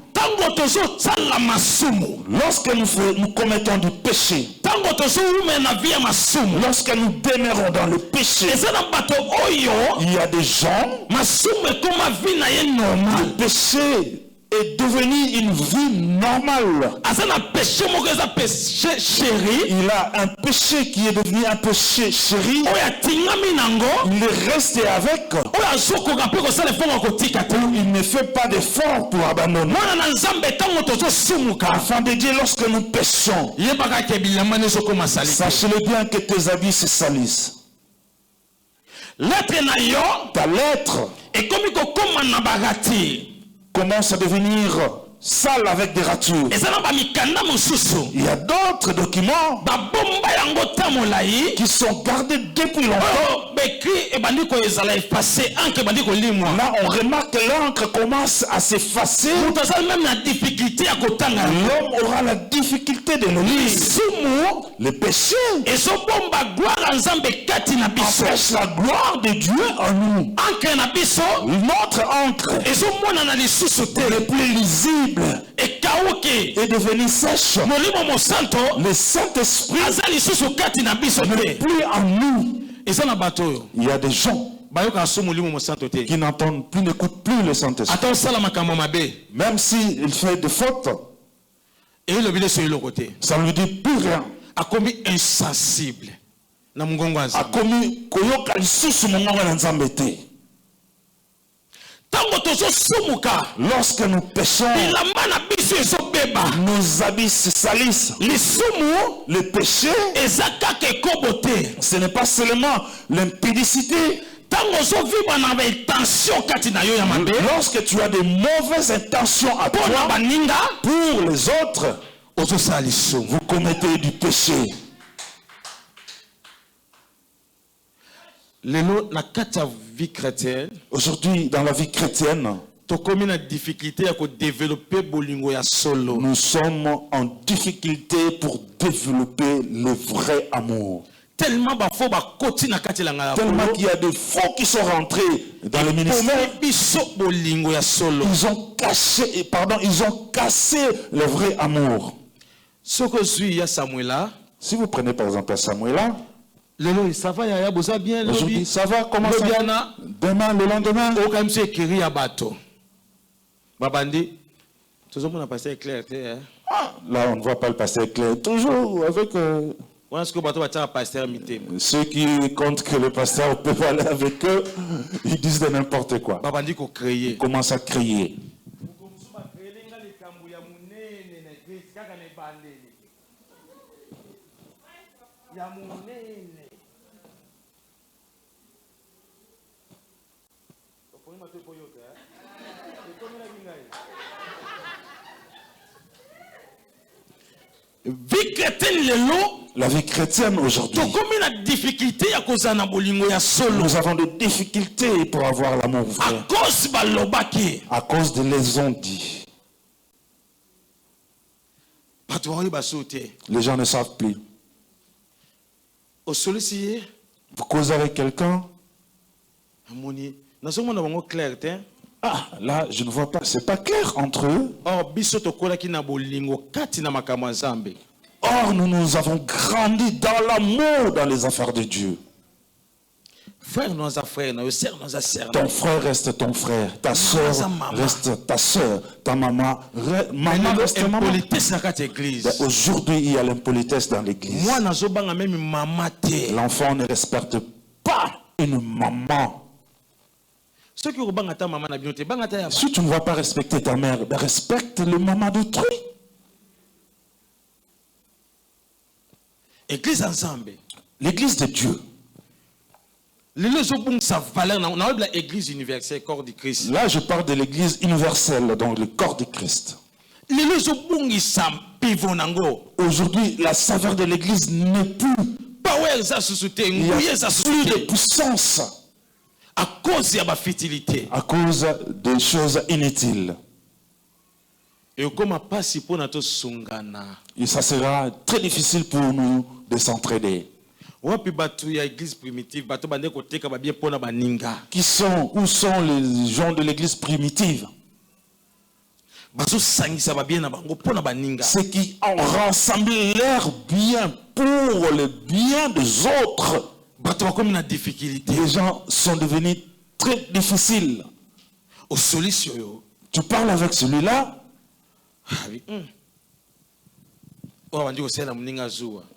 Lorsque nous commettons du péché, lorsque nous demeurons dans le péché, il y a des gens, le péché est devenu une vie normale. Il a un péché qui est devenu un péché chéri. Il est resté avec. Il ne fait pas d'effort pour abandonner. Afin de dire, lorsque nous péchons, sachez-le bien que tes habits se salissent. Ta lettre commence à devenir sale avec des ratures. Il y a d'autres documents qui sont gardés depuis longtemps. Là, on remarque que l'encre commence à s'effacer. L'homme aura la difficulté de le lire. Le péché empêche la gloire de Dieu en nous. Notre encre n'est plus lisible est devenu sèche. Le Saint-Esprit n'est plus en nous. Il y a des gens qui n'entendent plus, n'écoutent plus le Saint-Esprit. Même s'il fait des fautes, ça ne lui dit plus rien. A commis insensible. A commis koyoka lisusu mongongo na Nzambe te. Lorsque nous péchons, nos habits se salissent. Le péché, ce n'est pas seulement l'impudicité. Lorsque tu as de mauvaises intentions à toi, pour les autres, vous commettez du péché. Aujourd'hui, dans la vie chrétienne, nous sommes en difficulté pour développer le vrai amour. Tellement qu'il y a des faux qui sont rentrés dans le ministère. Ils ont cassé le vrai amour. Si vous prenez par exemple Samuela, ça va, bien. Aujourd'hui, ça va, comment ça va? Demain, le lendemain. Là, on ne voit pas le pasteur clair. Toujours avec ceux qui comptent que le pasteur peut aller avec eux, ils disent de n'importe quoi. Ils commencent à crier. La vie chrétienne aujourd'hui, nous avons des difficultés pour avoir l'amour vrai à cause de les on-dit. Les gens ne savent plus. Vous causez avec quelqu'un. Ah, là, je ne vois pas. C'est pas clair entre eux. Or, nous avons grandi dans l'amour dans les affaires de Dieu. frère nous a frère, nos sœurs nous a sœur. Ton frère reste ton frère, ta sœur reste ta sœur, ta maman reste maman. Aujourd'hui, il y a l'impolitesse dans l'église. L'enfant ne respecte pas une maman. Si tu ne vas pas respecter ta mère, ben respecte le maman d'autrui. Église ensemble. L'église de Dieu. L'église universelle, corps du Christ. Là, je parle de l'église universelle, donc le corps du Christ. Aujourd'hui, la saveur de l'église n'est plus. Il n'y a plus de puissance. À cause de la fertilité. À cause des choses inutiles. Et ça sera très difficile pour nous de s'entraider. Où sont les gens de l'église primitive? Ceux qui ont rassemblé leur bien pour le bien des autres. Les gens sont devenus très difficiles. Tu parles avec celui-là.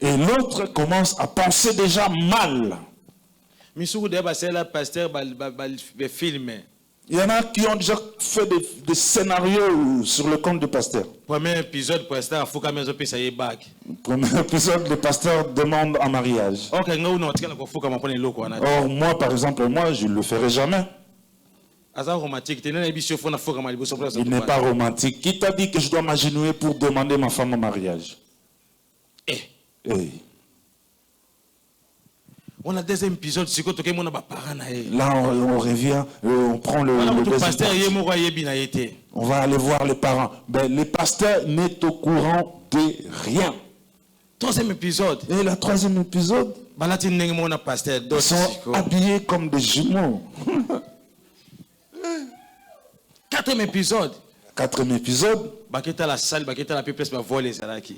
Et l'autre commence à penser déjà mal. Il y en a qui ont déjà fait des scénarios sur le compte du pasteur. Premier épisode, le pasteur demande en mariage. Or, moi, par exemple, je ne le ferai jamais. Il n'est pas romantique. Qui t'a dit que je dois m'agenouiller pour demander ma femme en mariage? On a deuxième épisode. Là, on revient, on prend le deuxième. On va aller voir les parents. Ben, le pasteur n'est au courant de rien. Troisième épisode. Et le troisième épisode, ils sont habillés comme des jumeaux. Quatrième épisode.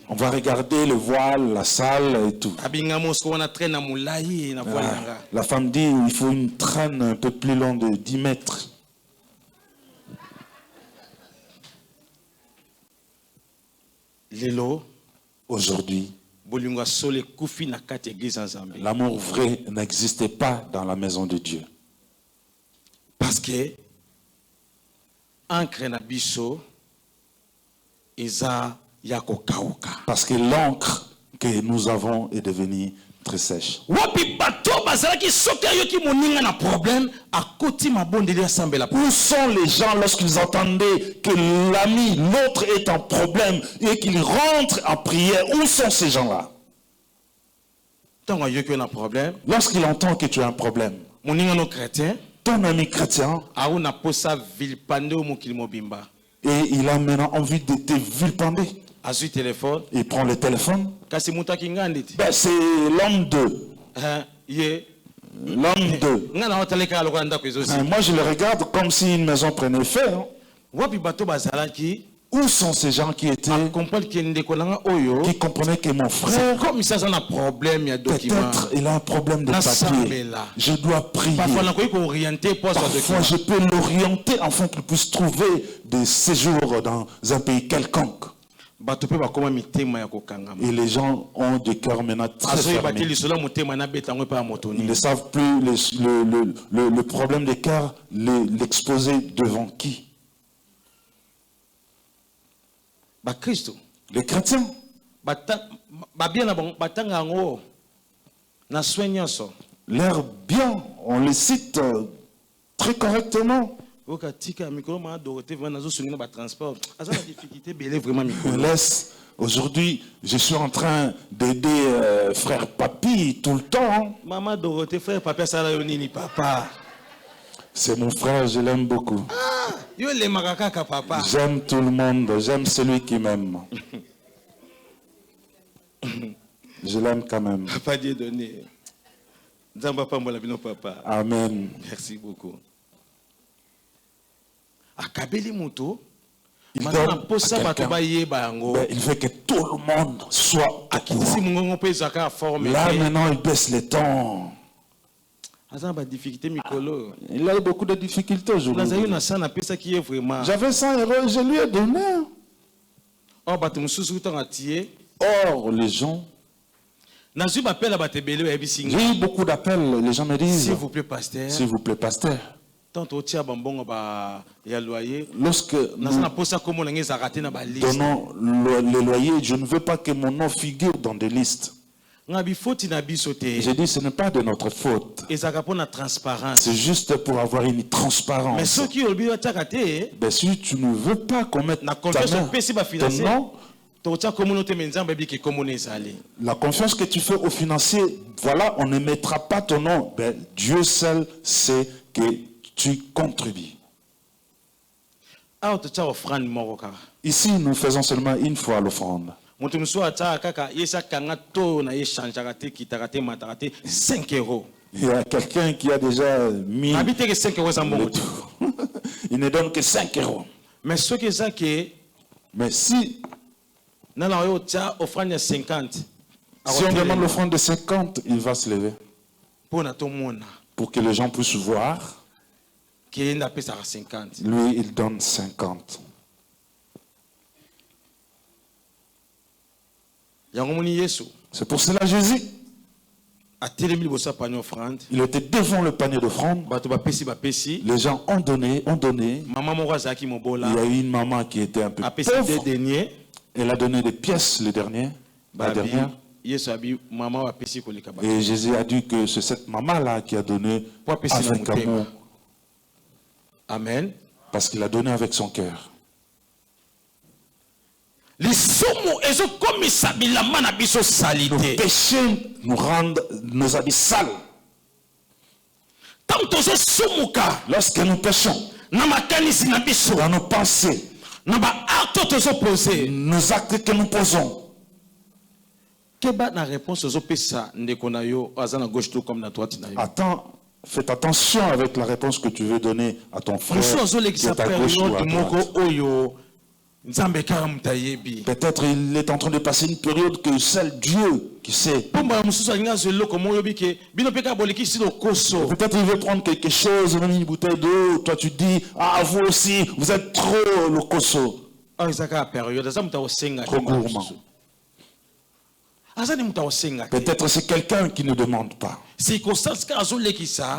On va regarder le voile, la salle et tout. La femme dit il faut une traîne un peu plus longue de 10 mètres. Aujourd'hui, l'amour vrai n'existait pas dans la maison de Dieu. Parce que l'encre que nous avons est devenue très sèche. Où sont les gens lorsqu'ils entendaient que l'ami, l'autre est en problème et qu'il rentre en prière? Où sont ces gens-là? Lorsqu'il entend que tu as un problème, ton ami chrétien, et il a maintenant envie de te vilipender. Il prend le téléphone. Ben, c'est l'homme 2. L'homme 2. Moi, je le regarde comme si une maison prenait feu. Où sont ces gens qui étaient, qui comprenaient que mon frère, peut-être il a un problème de papier. Je dois prier. Parfois, je peux l'orienter afin qu'il puisse trouver des séjours dans un pays quelconque. Et les gens ont des cœurs maintenant très fermés. Ils ne savent plus le problème des cœurs, l'exposer devant qui? Les chrétiens. Leur bien, on les cite très correctement. Laisse. Aujourd'hui, je suis en train d'aider frère Papi tout le temps. Maman Dorothée, frère Papi, ça l'a ni papa. C'est mon frère, je l'aime beaucoup. J'aime tout le monde, j'aime celui qui m'aime. Je l'aime quand même. Papa Dieu donné. Amen. Merci beaucoup. Il veut que tout le monde soit au courant. Là maintenant il baisse les tons. Il a eu beaucoup de difficultés aujourd'hui. J'avais 100 euros et je lui ai donné. Or, les gens... J'ai eu beaucoup d'appels. Les gens me disent, s'il vous plaît, pasteur. S'il vous plaît, pasteur. Lorsque nous donnons les loyers, je ne veux pas que mon nom figure dans des listes. J'ai dit, ce n'est pas de notre faute. C'est juste pour avoir une transparence. Mais si tu ne veux pas qu'on mette ton nom, la confiance que tu fais aux financiers, voilà, on ne mettra pas ton nom. Ben, Dieu seul sait que tu contribues. Ici, nous faisons seulement une fois l'offrande. Il y a quelqu'un qui a déjà mis le tout. Il ne donne que 5 euros. Mais si on demande l'offrande de 50, il va se lever. Pour que les gens puissent voir. Lui, il donne 50. C'est pour cela Jésus, il était devant le panier d'offrande. Les gens ont donné. Il y a eu une maman qui était un peu pauvre. Elle a donné des pièces la dernière. Et Jésus a dit que c'est cette maman-là qui a donné avec amour. Amen. Parce qu'il a donné avec son cœur. Nos péchés nous rendent nos habits sales. Lorsque nous péchons, dans nos pensées, nos actes que nous posons, attends, faites attention avec la réponse que tu veux donner à ton frère qui est à gauche ou à droite. Peut-être il est en train de passer une période que seul Dieu qui sait. Peut-être il veut prendre quelque chose, même une bouteille d'eau. Toi tu dis, ah vous aussi, vous êtes trop le cosso. Trop gourmand. Peut-être c'est quelqu'un qui ne demande pas.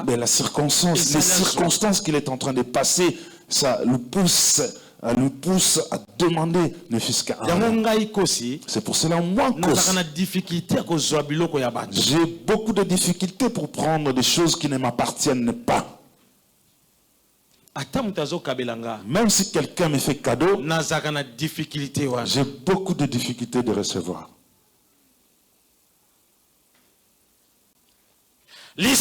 Mais la circonstance, les circonstances qu'il est en train de passer, ça le pousse à demander ne fût-ce qu'un. C'est pour cela moi j'ai beaucoup de difficultés pour prendre des choses qui ne m'appartiennent pas. Même si quelqu'un me fait cadeau, j'ai beaucoup de difficultés de recevoir. Les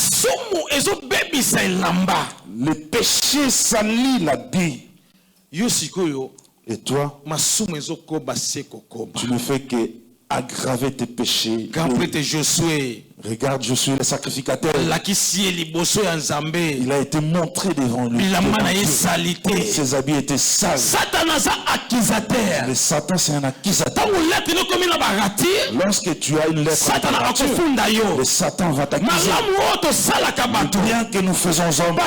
péchés salit l'habit. Et toi, tu ne fais que aggraver tes péchés. Regarde Josué le sacrificateur. Il a été montré devant lui. Ses habits étaient sales. Le Satan c'est un accusateur. Lorsque tu as une lettre, le Satan va t'accuser. Bien que nous faisons ombre,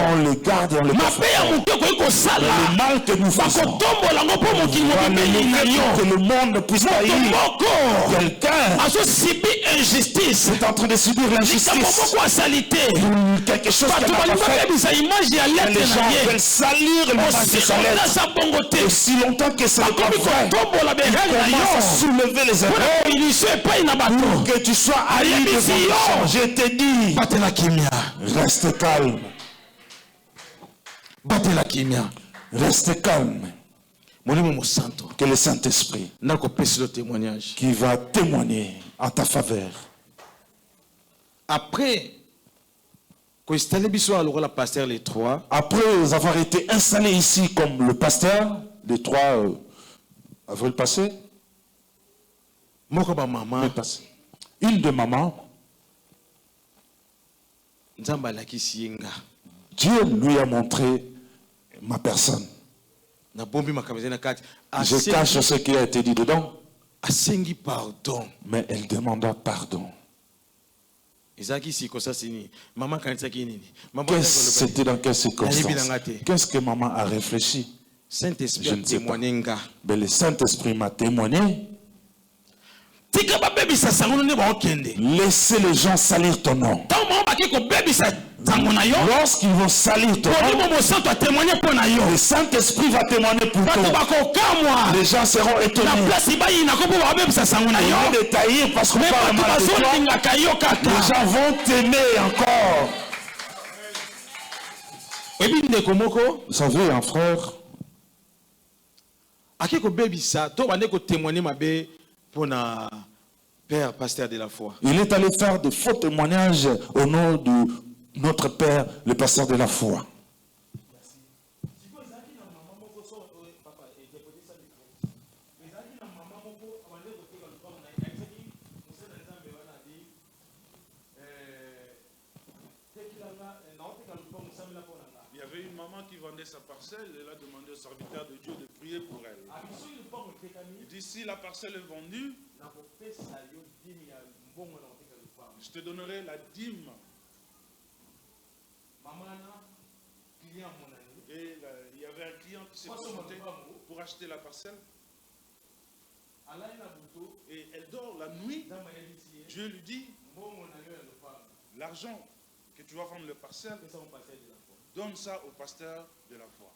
on le garde et on le coffre. Le mal que nous faisons, que le monde puisse haïr quelqu'un. Injustice. Tu es en train de subir l'injustice. Quelque chose qui n'a pas fait. Les gens veulent salir l'image de sa lettre. Aussi longtemps que c'est pas vrai, ils commencent à soulever les erreurs pour que tu sois haï devant les gens. Je te dis, reste calme. Reste calme. Que le Saint-Esprit qui va témoigner en ta faveur. Après avoir été installé ici comme le pasteur, les 3 avril passé, une de maman, Dieu lui a montré ma personne. Je cache ce qui a été dit dedans. Mais elle demanda pardon. C'était dans quelle circonstance? Qu'est-ce que maman a réfléchi? Saint-Esprit a témoigné. Mais le Saint-Esprit m'a témoigné. Laissez les gens salir ton nom. Lorsqu'ils vont salir ton nom, le Saint-Esprit va témoigner pour toi. Les gens seront étonnés. Ils vont détailler parce qu'on parle mal de toi. Les gens vont t'aimer encore. Vous savez, un frère, Père, pasteur de la foi. Il est allé faire de faux témoignages au nom de notre Père, le pasteur de la foi. Il y avait une maman qui vendait sa parcelle, elle a demandé au serviteur de Dieu de prier pour elle. Il dit, si la parcelle est vendue, je te donnerai la dîme. Et il y avait un client qui s'est présenté pour acheter la parcelle. Et elle dort la nuit. Dieu lui dit, l'argent que tu vas vendre le parcelle, donne ça au pasteur de la foi.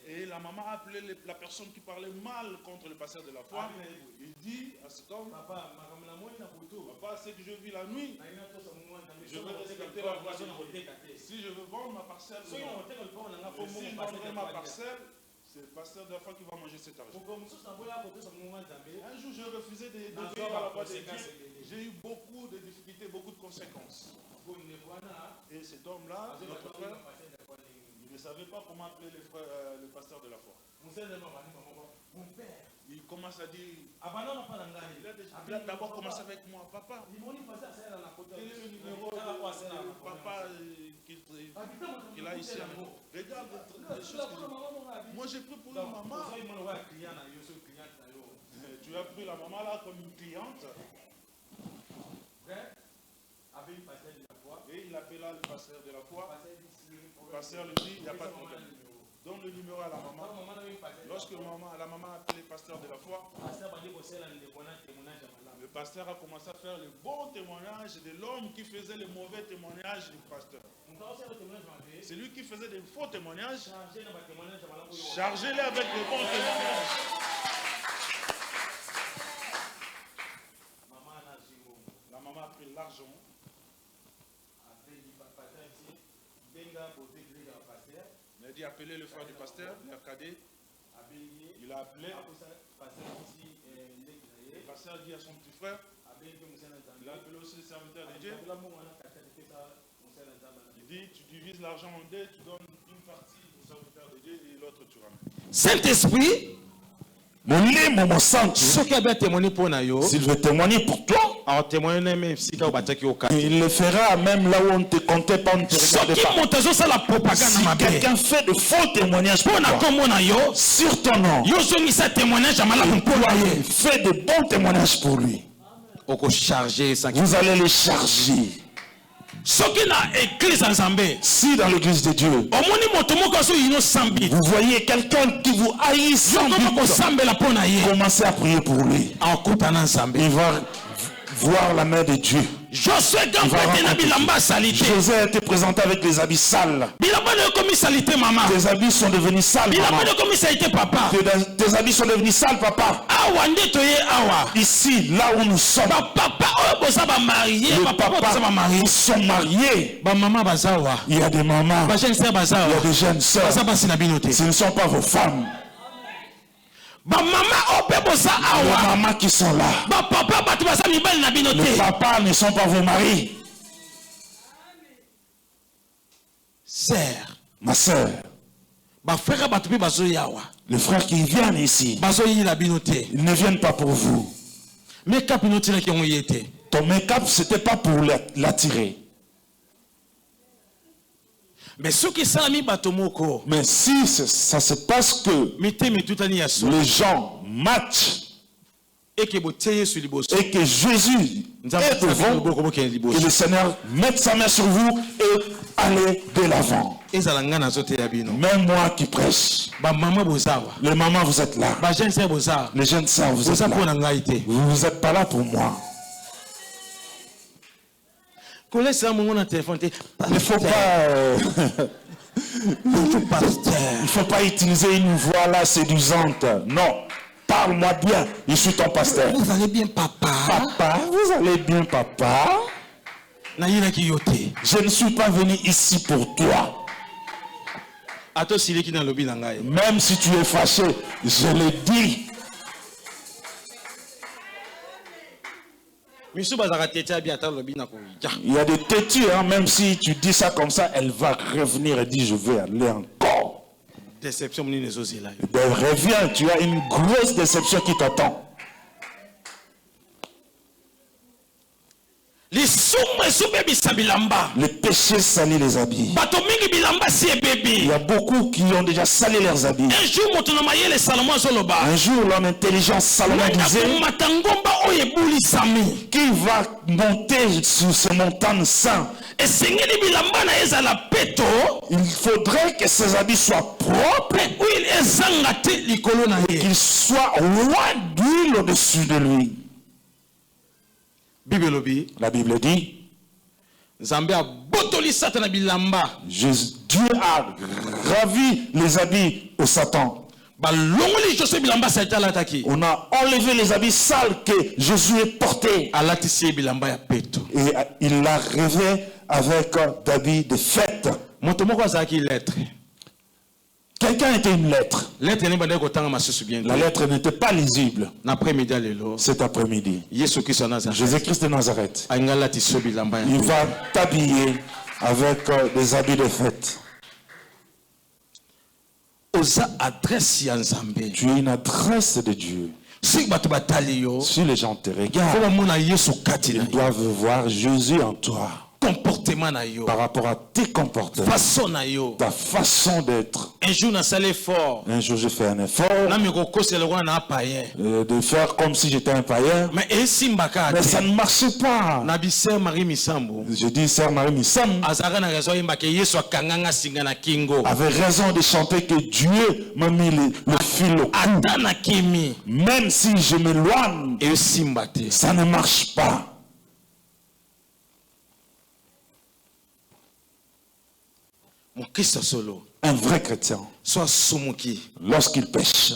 Et la maman a appelé la personne qui parlait mal contre le pasteur de la foi. Il dit à cet homme, papa, c'est que je vis la nuit. Je veux respecter la voix de Dieu. Si je veux vendre ma parcelle, si je vendrai ma parcelle, c'est le pasteur de la foi qui va manger cet argent. Un jour, j'ai refusé d'obéir à la voix de Dieu. J'ai eu beaucoup de difficultés, beaucoup de conséquences. Et cet homme-là, notre frère, il ne savait pas comment appeler le pasteur de la foi. Il commence à dire, il a d'abord commencé avec moi, papa, quel est le numéro de papa qu'il a ici? Regarde les choses que moi j'ai pris pour une maman. Tu as pris la maman là comme une cliente. Et il appela le pasteur de la foi. Le pasteur lui dit, il n'y a pas de problème. Donne le numéro à la maman. Lorsque la maman a appelé le pasteur de la foi, le pasteur a commencé à faire le bon témoignage de l'homme qui faisait le mauvais témoignage du pasteur. C'est lui qui faisait des faux témoignages. Chargez-les avec les bons témoignages. La maman a pris l'argent. Il a dit appeler le frère du pasteur, le cadet. Il a appelé. Le pasteur dit à son petit frère. Il a appelé aussi le serviteur de Dieu. Il dit tu divises l'argent en deux, tu donnes une partie au serviteur de Dieu et l'autre tu ramènes. Saint-Esprit, s'il veut témoigner pour toi, il le fera même là où on ne te comptait pas, on ne te regardait pas. Si quelqu'un fait de faux témoignages pour toi, sur ton nom, fais de bons témoignages pour lui. Vous allez les charger. Si dans l'église de Dieu, vous voyez quelqu'un qui vous haït sans but, commencez à prier pour lui. Il va voir la main de Dieu. Josué a été présenté avec les habits sales. Tes habits sont devenus sales, maman. Tes habits sont devenus sales, papa. Ici, là où nous sommes, les papas qui sont mariés, il y a des mamans, il y a des jeunes sœurs. Ce ne sont pas vos femmes. Les mamans qui sont là, les papas ne sont pas vos maris. Sœur, ma sœur, les frères qui viennent ici, ils ne viennent pas pour vous. Ton make-up, ce n'était pas pour l'attirer. Mais si ça se passe que les gens matchent et que Jésus est devant, et le Seigneur mette sa main sur vous et allez de l'avant. Même moi qui prêche, les mamans vous êtes là, les jeunes sœurs vous êtes là, vous n'êtes pas là pour moi. Il ne faut pas utiliser une voix là séduisante. Non. Parle-moi bien. Je suis ton pasteur. Vous allez bien, papa? Papa, vous allez bien, papa? Je ne suis pas venu ici pour toi. Même si tu es fâché, je le dis. Il y a des têtus, hein, même si tu dis ça comme ça, elle va revenir et dire je vais aller encore. Déception, reviens, tu as une grosse déception qui t'attend. Le péché salit les habits. Il y a beaucoup qui ont déjà sali leurs habits. Un jour, l'homme intelligent Salomon disait, qui va monter sur ces montagnes saintes? Il faudrait que ses habits soient propres, qu'il soit loin d'huile au-dessus de lui. La Bible dit, Dieu a ravi les habits au Satan. On a enlevé les habits sales que Jésus est porté. Et il l'a rêvé avec d'habits de fête. Quelqu'un était une lettre. La lettre n'était pas lisible. Cet après-midi, Jésus-Christ de Nazareth, il va t'habiller avec des habits de fête. Tu es une adresse de Dieu. Si les gens te regardent, ils doivent voir Jésus en toi. Par rapport à tes comportements, ta façon d'être. Un jour j'ai fait un effort de faire comme si j'étais un païen, mais ça ne marchait pas. Je dis sœur Marie Missam avait raison de chanter que Dieu m'a mis le fil au cou. Même si je m'éloigne, ça ne marche pas. Un vrai chrétien, lorsqu'il pêche,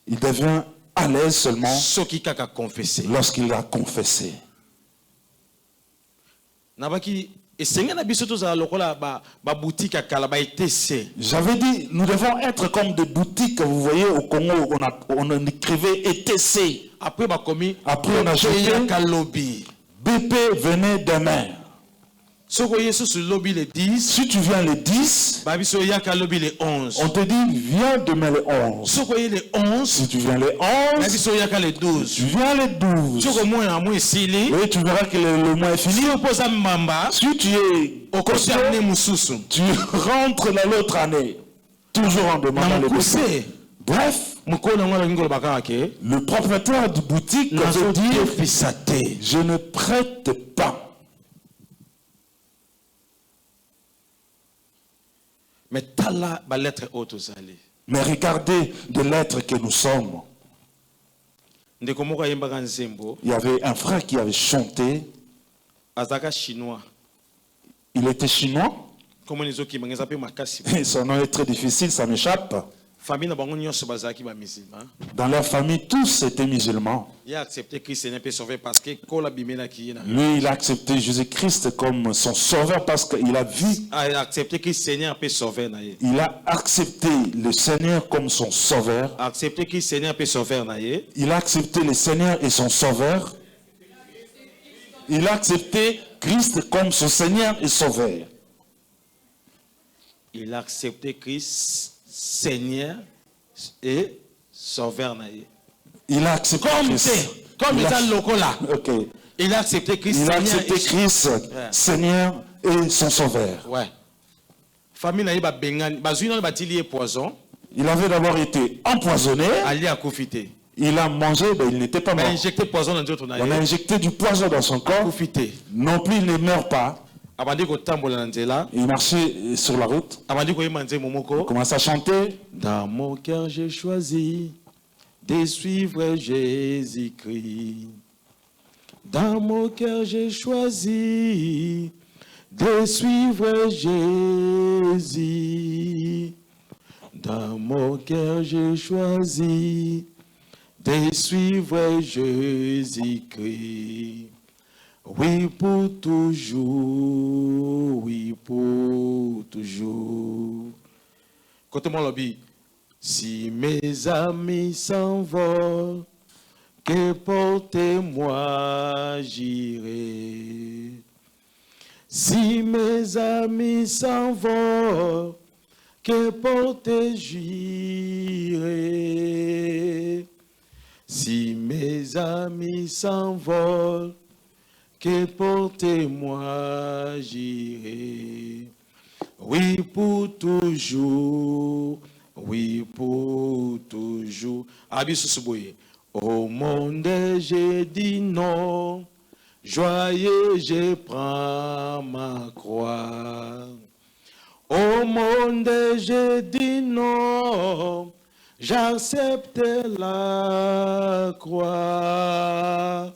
il devient à l'aise seulement lorsqu'il a confessé. J'avais dit, nous devons être comme des boutiques. Vous voyez, au Congo, on écrivait ETC. Après, on a jeté BP venait demain. Si tu viens le 10, on te dit viens demain le 11. Si tu viens le 11, tu viens le 12. Oui, tu verras que le mois est fini. Si tu es au côté, tu rentres dans l'autre année. Toujours en demandant le PC. Bref, le propriétaire de boutique veut dire je ne prête pas. Mais regardez de l'être que nous sommes. Il y avait un frère qui avait chanté. Il était chinois. Et son nom est très difficile, ça m'échappe. Dans leur famille, tous étaient musulmans. Lui, il a accepté Jésus-Christ comme son sauveur parce qu'il a vu. Il a accepté le Seigneur comme son sauveur. Il a accepté le Seigneur et son sauveur. Il a accepté Christ comme son Seigneur et sauveur. Il a accepté Christ Seigneur et Sauveur. Il a accepté Christ. Comme il a accepté Christ. Il a accepté Christ, Seigneur et son Sauveur. Ouais. Il avait d'abord été empoisonné. Il a mangé, mais il n'était pas mort. On a injecté du poison dans son corps. Non plus, il ne meurt pas. Il marchait sur la route. Il commence à chanter. Dans mon cœur, j'ai choisi de suivre Jésus-Christ. Dans mon cœur, j'ai choisi de suivre Jésus. Dans mon cœur, j'ai choisi de suivre Jésus-Christ. Oui, pour toujours, oui, pour toujours. Côté-moi, lobby. Si mes amis s'envolent, que portez-moi j'irai. Si mes amis s'envolent, que portez j'irai. Si mes amis s'envolent, que portez-moi j'irai. Oui, pour toujours. Oui, pour toujours. Au monde, j'ai dit non. Joyeux, je prends ma croix. Au monde, j'ai dit non. J'accepte la croix.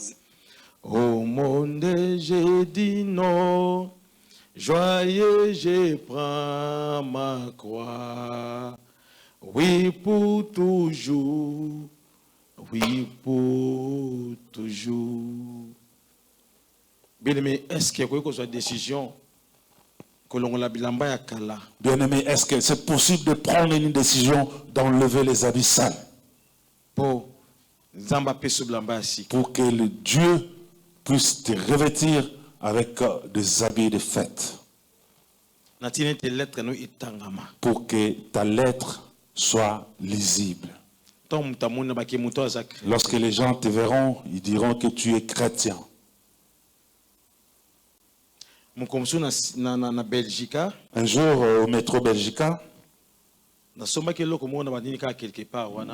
Au monde, j'ai dit non. Joyeux, je prends ma croix. Oui, pour toujours. Oui, pour toujours. Bien-aimé, est-ce qu'il y a une décision que l'on a bilamba ya kala? Bien-aimé, est-ce que c'est possible de prendre une décision d'enlever les habits sales? Pour que le Dieu puisse te revêtir avec des habits de fête. Pour que ta lettre soit lisible. Lorsque les gens te verront, ils diront que tu es chrétien. Un jour au métro Belgica,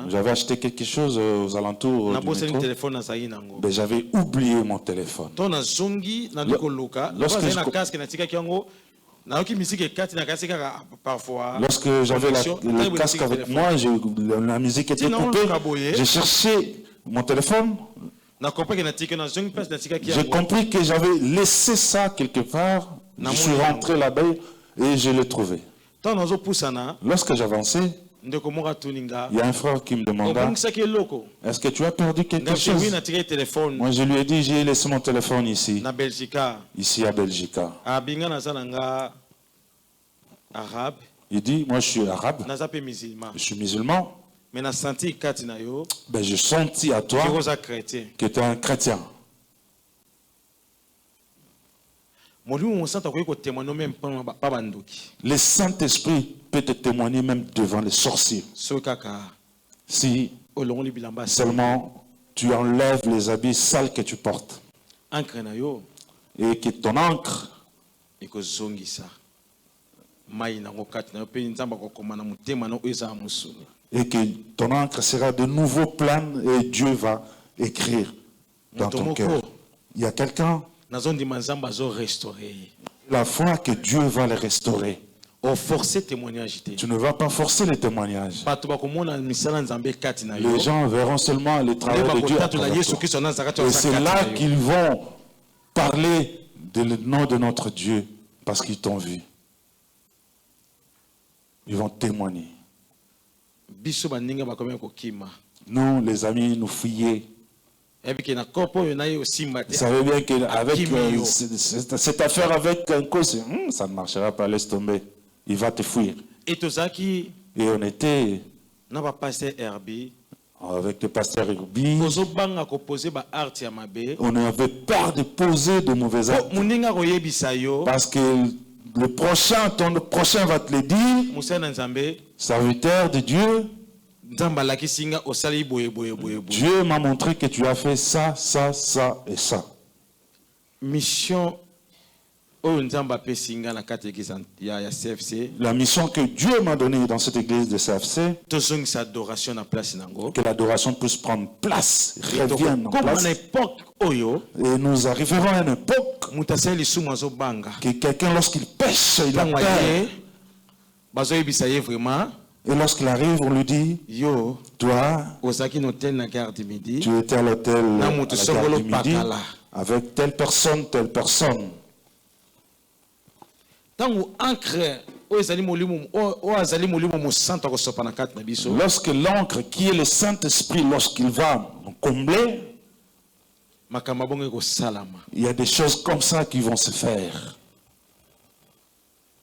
j'avais acheté quelque chose aux alentours du métro, mais j'avais oublié mon téléphone. Lorsque j'avais le casque avec moi, la musique était coupée, j'ai cherché mon téléphone. J'ai compris que j'avais laissé ça quelque part. Je suis rentré là-bas et je l'ai trouvé. Lorsque j'avançais, il y a un frère qui me demanda: est-ce que tu as perdu quelque chose? Moi je lui ai dit: j'ai laissé mon téléphone ici à Belgica. Il dit: moi je suis arabe, je suis musulman. Ben, je sentis à toi que tu es un chrétien. Le Saint-Esprit peut te témoigner même devant les sorciers. Si seulement tu enlèves les habits sales que tu portes et que ton encre et que ton encre sera de nouveau pleine et Dieu va écrire dans ton cœur. Il y a quelqu'un, la foi que Dieu va les restaurer. Tu ne vas pas forcer les témoignages. Les gens verront seulement les travaux de Dieu à travers toi. Et c'est là qu'ils vont parler du nom de notre Dieu parce qu'ils t'ont vu. Ils vont témoigner. Nous, les amis, nous fuyons. Vous savez bien qu'avec cette affaire avec un cause, ça ne marchera pas, laisse tomber. Il va te fuir. Et on était avec le pasteur Herbie. On avait peur de poser de mauvais actes. Parce que le prochain, ton prochain va te le dire. Serviteur de Dieu, Dieu m'a montré que tu as fait ça, ça, ça et ça. Mission La mission que Dieu m'a donnée dans cette église de CFC, que l'adoration puisse prendre place, revienne en place. Et nous arriverons à une époque que quelqu'un, lorsqu'il pêche, il a peur. Et lorsqu'il arrive, on lui dit, toi, tu étais à l'hôtel à la gare du Midi avec telle personne, telle personne. Lorsque l'encre qui est le Saint-Esprit, lorsqu'il va combler, il y a des choses comme ça qui vont se faire.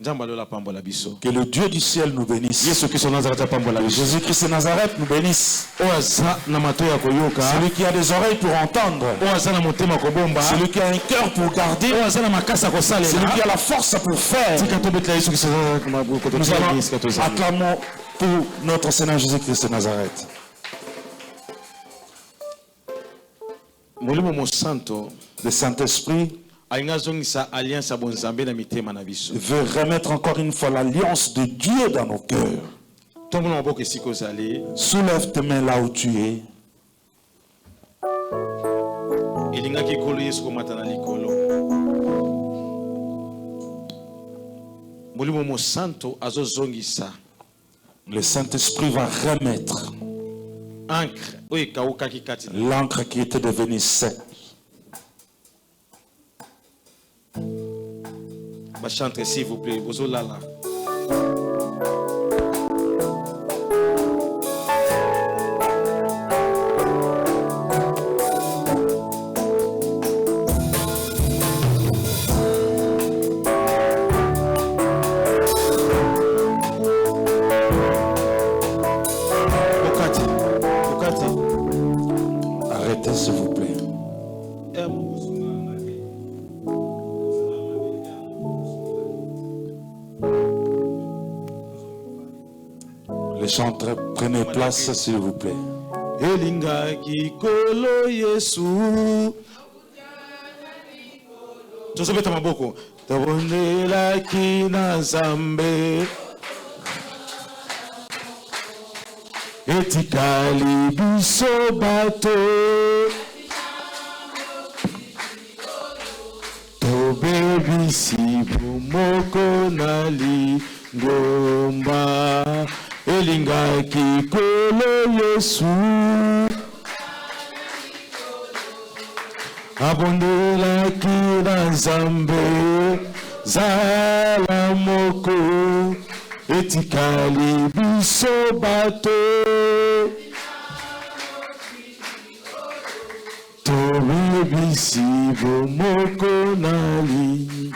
Que le Dieu du ciel nous bénisse. Jésus-Christ de Nazareth nous bénisse. Celui qui a des oreilles pour entendre. Celui qui a un cœur pour garder. Celui qui a la force pour faire. Nous allons acclamer pour notre Seigneur Jésus-Christ de Nazareth. Le Saint-Esprit veut remettre encore une fois l'alliance de Dieu dans nos cœurs. Soulève tes mains là où tu es. Le Saint-Esprit va remettre l'encre qui était devenue sec. Chantre s'il vous plaît, vous là. Arrêtez s'il vous plaît. Les chanteurs, prenez place s'il vous plaît. Elinga kikolo Yesu. Tosebeta maboko. Tabondela kina Zambe. Etikali biso bato. Tobebisi bumoko nali ngomba. Elinga kikolo Yesu. Abondela kina Zambe. Zala moko. Etikali biso bato. Tobebisi bumoko nali.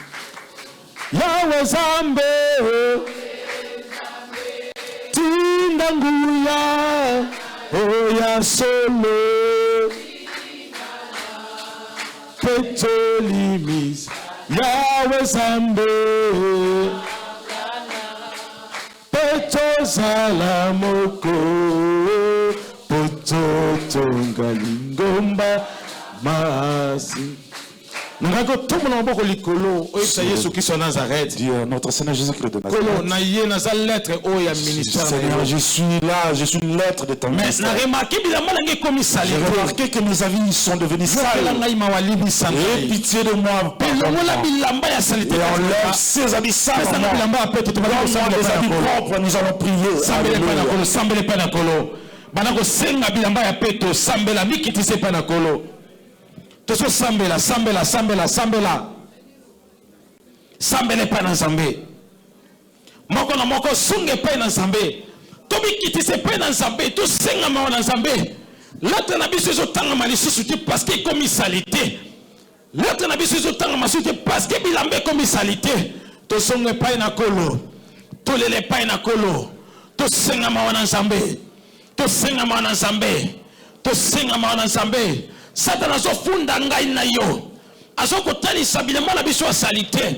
Yawe Zambe. Tindanguya oya solo petolimis Yawe Zambe petozala moko pototongalingomba masi. Dieu, notre Seigneur Jésus-Christ de Nazareth. Seigneur, je suis là, je suis une lettre de ton ministère. J'ai remarqué que mes avis sont devenus sales. Et pitié de moi. Et enlève ces habits sales. Donne-moi des habits propres, nous allons prier. Toso sambela sambele pa na Nzambe moko na moko sunge pa na Nzambe tobi kitise pa na Nzambe to senga ma na Nzambe l'autre na biso zo tanga malisusu te parce que comme salité l'autre na biso zo tanga masusu parce que bilambe comme salité to sunge pa na kolo to lele pa na kolo to senga ma na Nzambe to senga ma na Nzambe to senga ma na Nzambe. Satan azo funda ngai na yo azo kotalisa bilamba na biso salite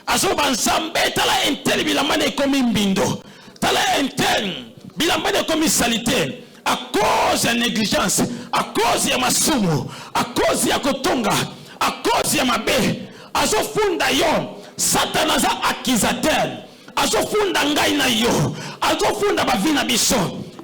azo banzambe tala intel bilamba na ekomi mbindo tala intel bilamba na ekomi salite à cause ya négligence à cause ya masumu à cause ya kotonga à cause ya mabe azo funda yo Satan aza accusateur. Azofunda ngai na yo. Azofunda bavina biso.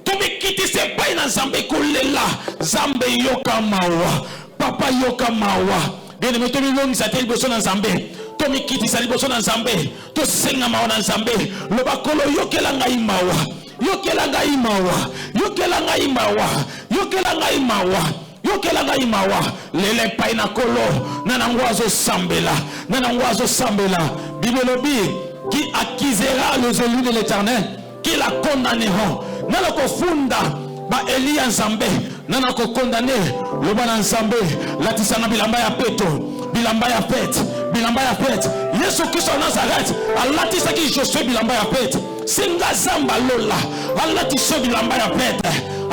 Tomikitise pai na Nzambe kolela. Nzambe yoka mawa. Papa yoka mawa. Bien aimé, tomilongisa te liboso na Nzambe. Tomikitisa liboso na Nzambe. Tosenga mawa na Nzambe. Lobakolo yokela ngai mawa. Yokela ngai mawa. Yokela ngai mawa. Yokela ngai mawa. Yokela ngai mawa. Lele pai na kolo. Nanangwazo sambela. Nanangwazo sambela. Bibelobi. Qui accusera les élus de l'Éternel, qui la condamneront. Nana ko funda ba Elia Nzambe, nana ko condamner le bana Nzambe, la tisana bilamba ya peto, bilamba ya pete, bilamba ya pete. Yesu Kristo Nazareth, Allah tisaki Josué bilamba ya pete. Singa zamba lola, Allah tiso bilamba ya pete,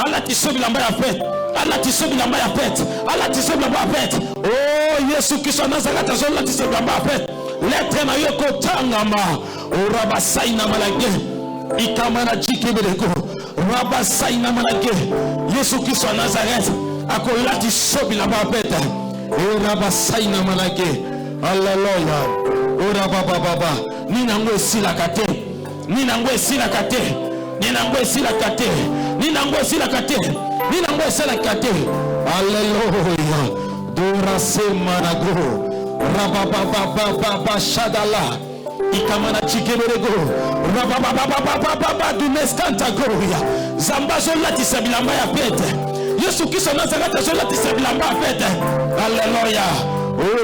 Allah tiso bilamba ya pete. Allah tiso bilamba ya pete, Allah tiso bilamba ya pete. Oh Yesu Kristo Nazareth, Allah tiso bilamba ya pete. L'être na yoko tangama urabasaina malage ikamana chikebeleko rabasaina malage Yesu Kristo Nazareth akolati sobila bapeta urabasaina malage haleluya urababa ninango esila kate ninango esila kate ninango esila kate ninango esila kate ninango esila kate haleluya dora semanago Rababababababa shadala ikamana chikeberego rababababababa duneskanta goya zambazo lati sabilamba ya pete Yesu Kristo Nazareth zo lati sabilamba ya pete haleluya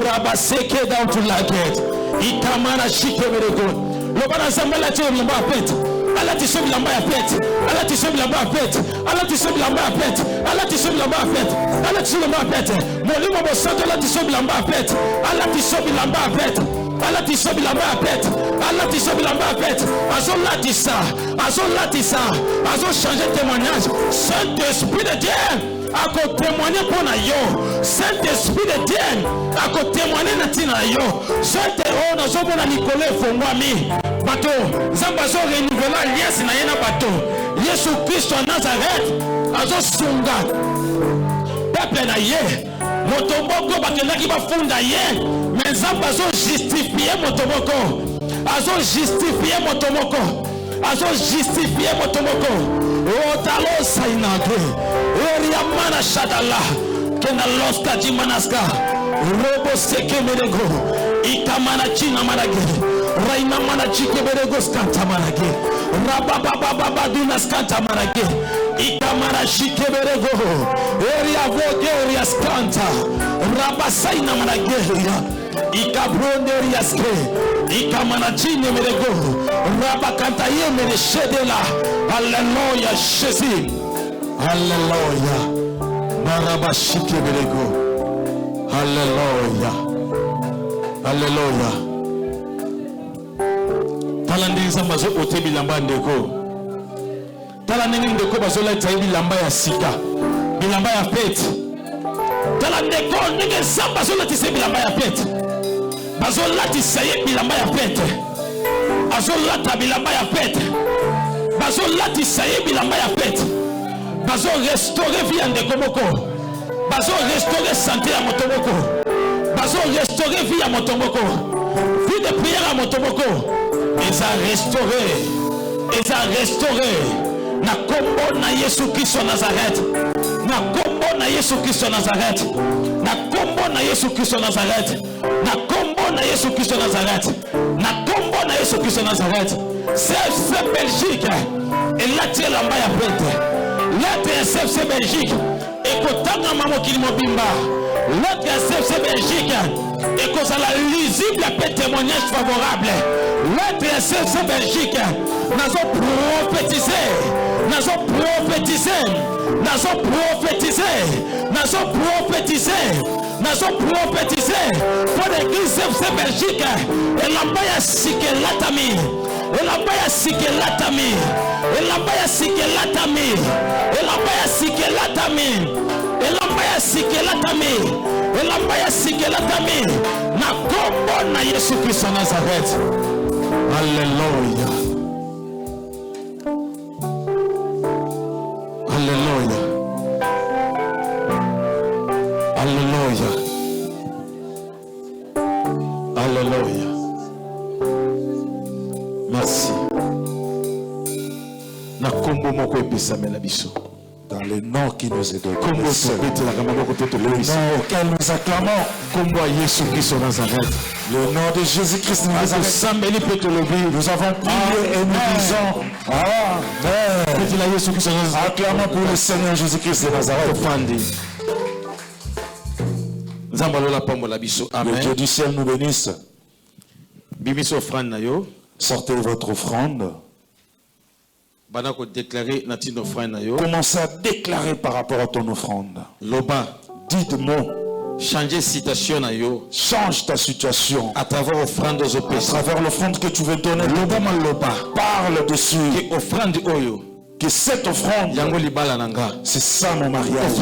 uraba seke down to laget ikamana chikeberego lobana zamba lati sabilamba ya pete alati sabilamba ya pete alati sabilamba ya pete alati sabilamba ya pete alati sabilamba ya pete alati sabilamba ya pete molimo bo santo alati sabilamba ya pete alati sabilamba ya pete alati sabilamba ya pete alati sabilamba ya pete azo changer témoignage. Saint-Esprit de Dieu a témoigner pour na yo. Saint-Esprit de Dieu a témoigner na tina yo. Saint-Esprit na zo bona Nicolas Fongwami bato zamba zo renouveler alliance na yena bato Yesu Kristo Nazareth azo sunga peuple na ye motomboko bakendaki bafunda ye mais zamba zo justifier motomboko azo justifier motomboko azo justifier motomboko otalo sainagre eriamana shadala kena loska jimanaska robo seke merego ikamana china manage raina mana chike merego skanta manage rababababa dunaskanta manage ikamana chike merego eria voge eria skanta rabasaina manage ikabronde riaske ikamana chine merego rabakanta yemere shedela haleluya Jésus haleluya marabashike merego haleluya haleluya tala ndinza mazo ote bilamba ndeko tala ndenge ndeko bazoleta bilamba ya sika bilamba ya pete tala ndeko ndenge nzambe azolatisa bilamba ya pete bazolatisa ye bilamba ya pete azolata bilamba ya pete bazolatisa ye bilamba ya pete bazo restaurer vie ya ndeko moko bazo restaurer santé ya moto moko bazo restaurer vie ya moto moko vie de prière ya moto moko eza restaurer na kombo na Yesu Kristo Nazareth na kombo na Yesu Kristo Nazareth na kombo na Yesu Kristo Nazareth na kombo na Yesu Kristo Nazareth na kombo na Yesu Kristo Nazareth CFC Belgique elati elamba ya pete l'autre CFC Belgique ekotanga mamokili mobimba l'autre CFC Belgique ekozala lisible pe témoignage favorable l'autre CFC Belgique nazo prophétiser pour l'église CFC Belgique elamba ya sikelatami elamba ya sikelatami elamba ya sikelatami elamba ya sikelatami elamba ya sikelatami elamba ya sikelatami na kombo na Yesu Kristo Nazareth haleluya haleluya haleluya haleluya Dans le nom qui nous est donné. Le nom auquel nous acclamons. Le nom de Jésus-Christ de Nazareth. Nous avons prié et nous disons Amen. Acclamons pour le Seigneur Jésus-Christ de Nazareth. Le Dieu du ciel nous bénisse. Sortez votre offrande. Commencez à déclarer par rapport à ton offrande. Dites-moi. Change ta situation à travers l'offrande que tu veux donner. Parle dessus. Que cette offrande, c'est ça mon mariage.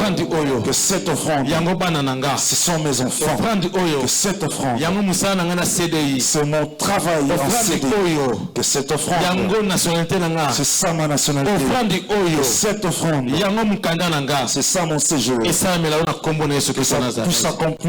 Que cette offrande, ce sont mes enfants. Que cette offrande, c'est mon travail en CDI. Que cette offrande, c'est ça ma nationalité. Que cette offrande, c'est ça mon séjour. Que ça puisse accomplir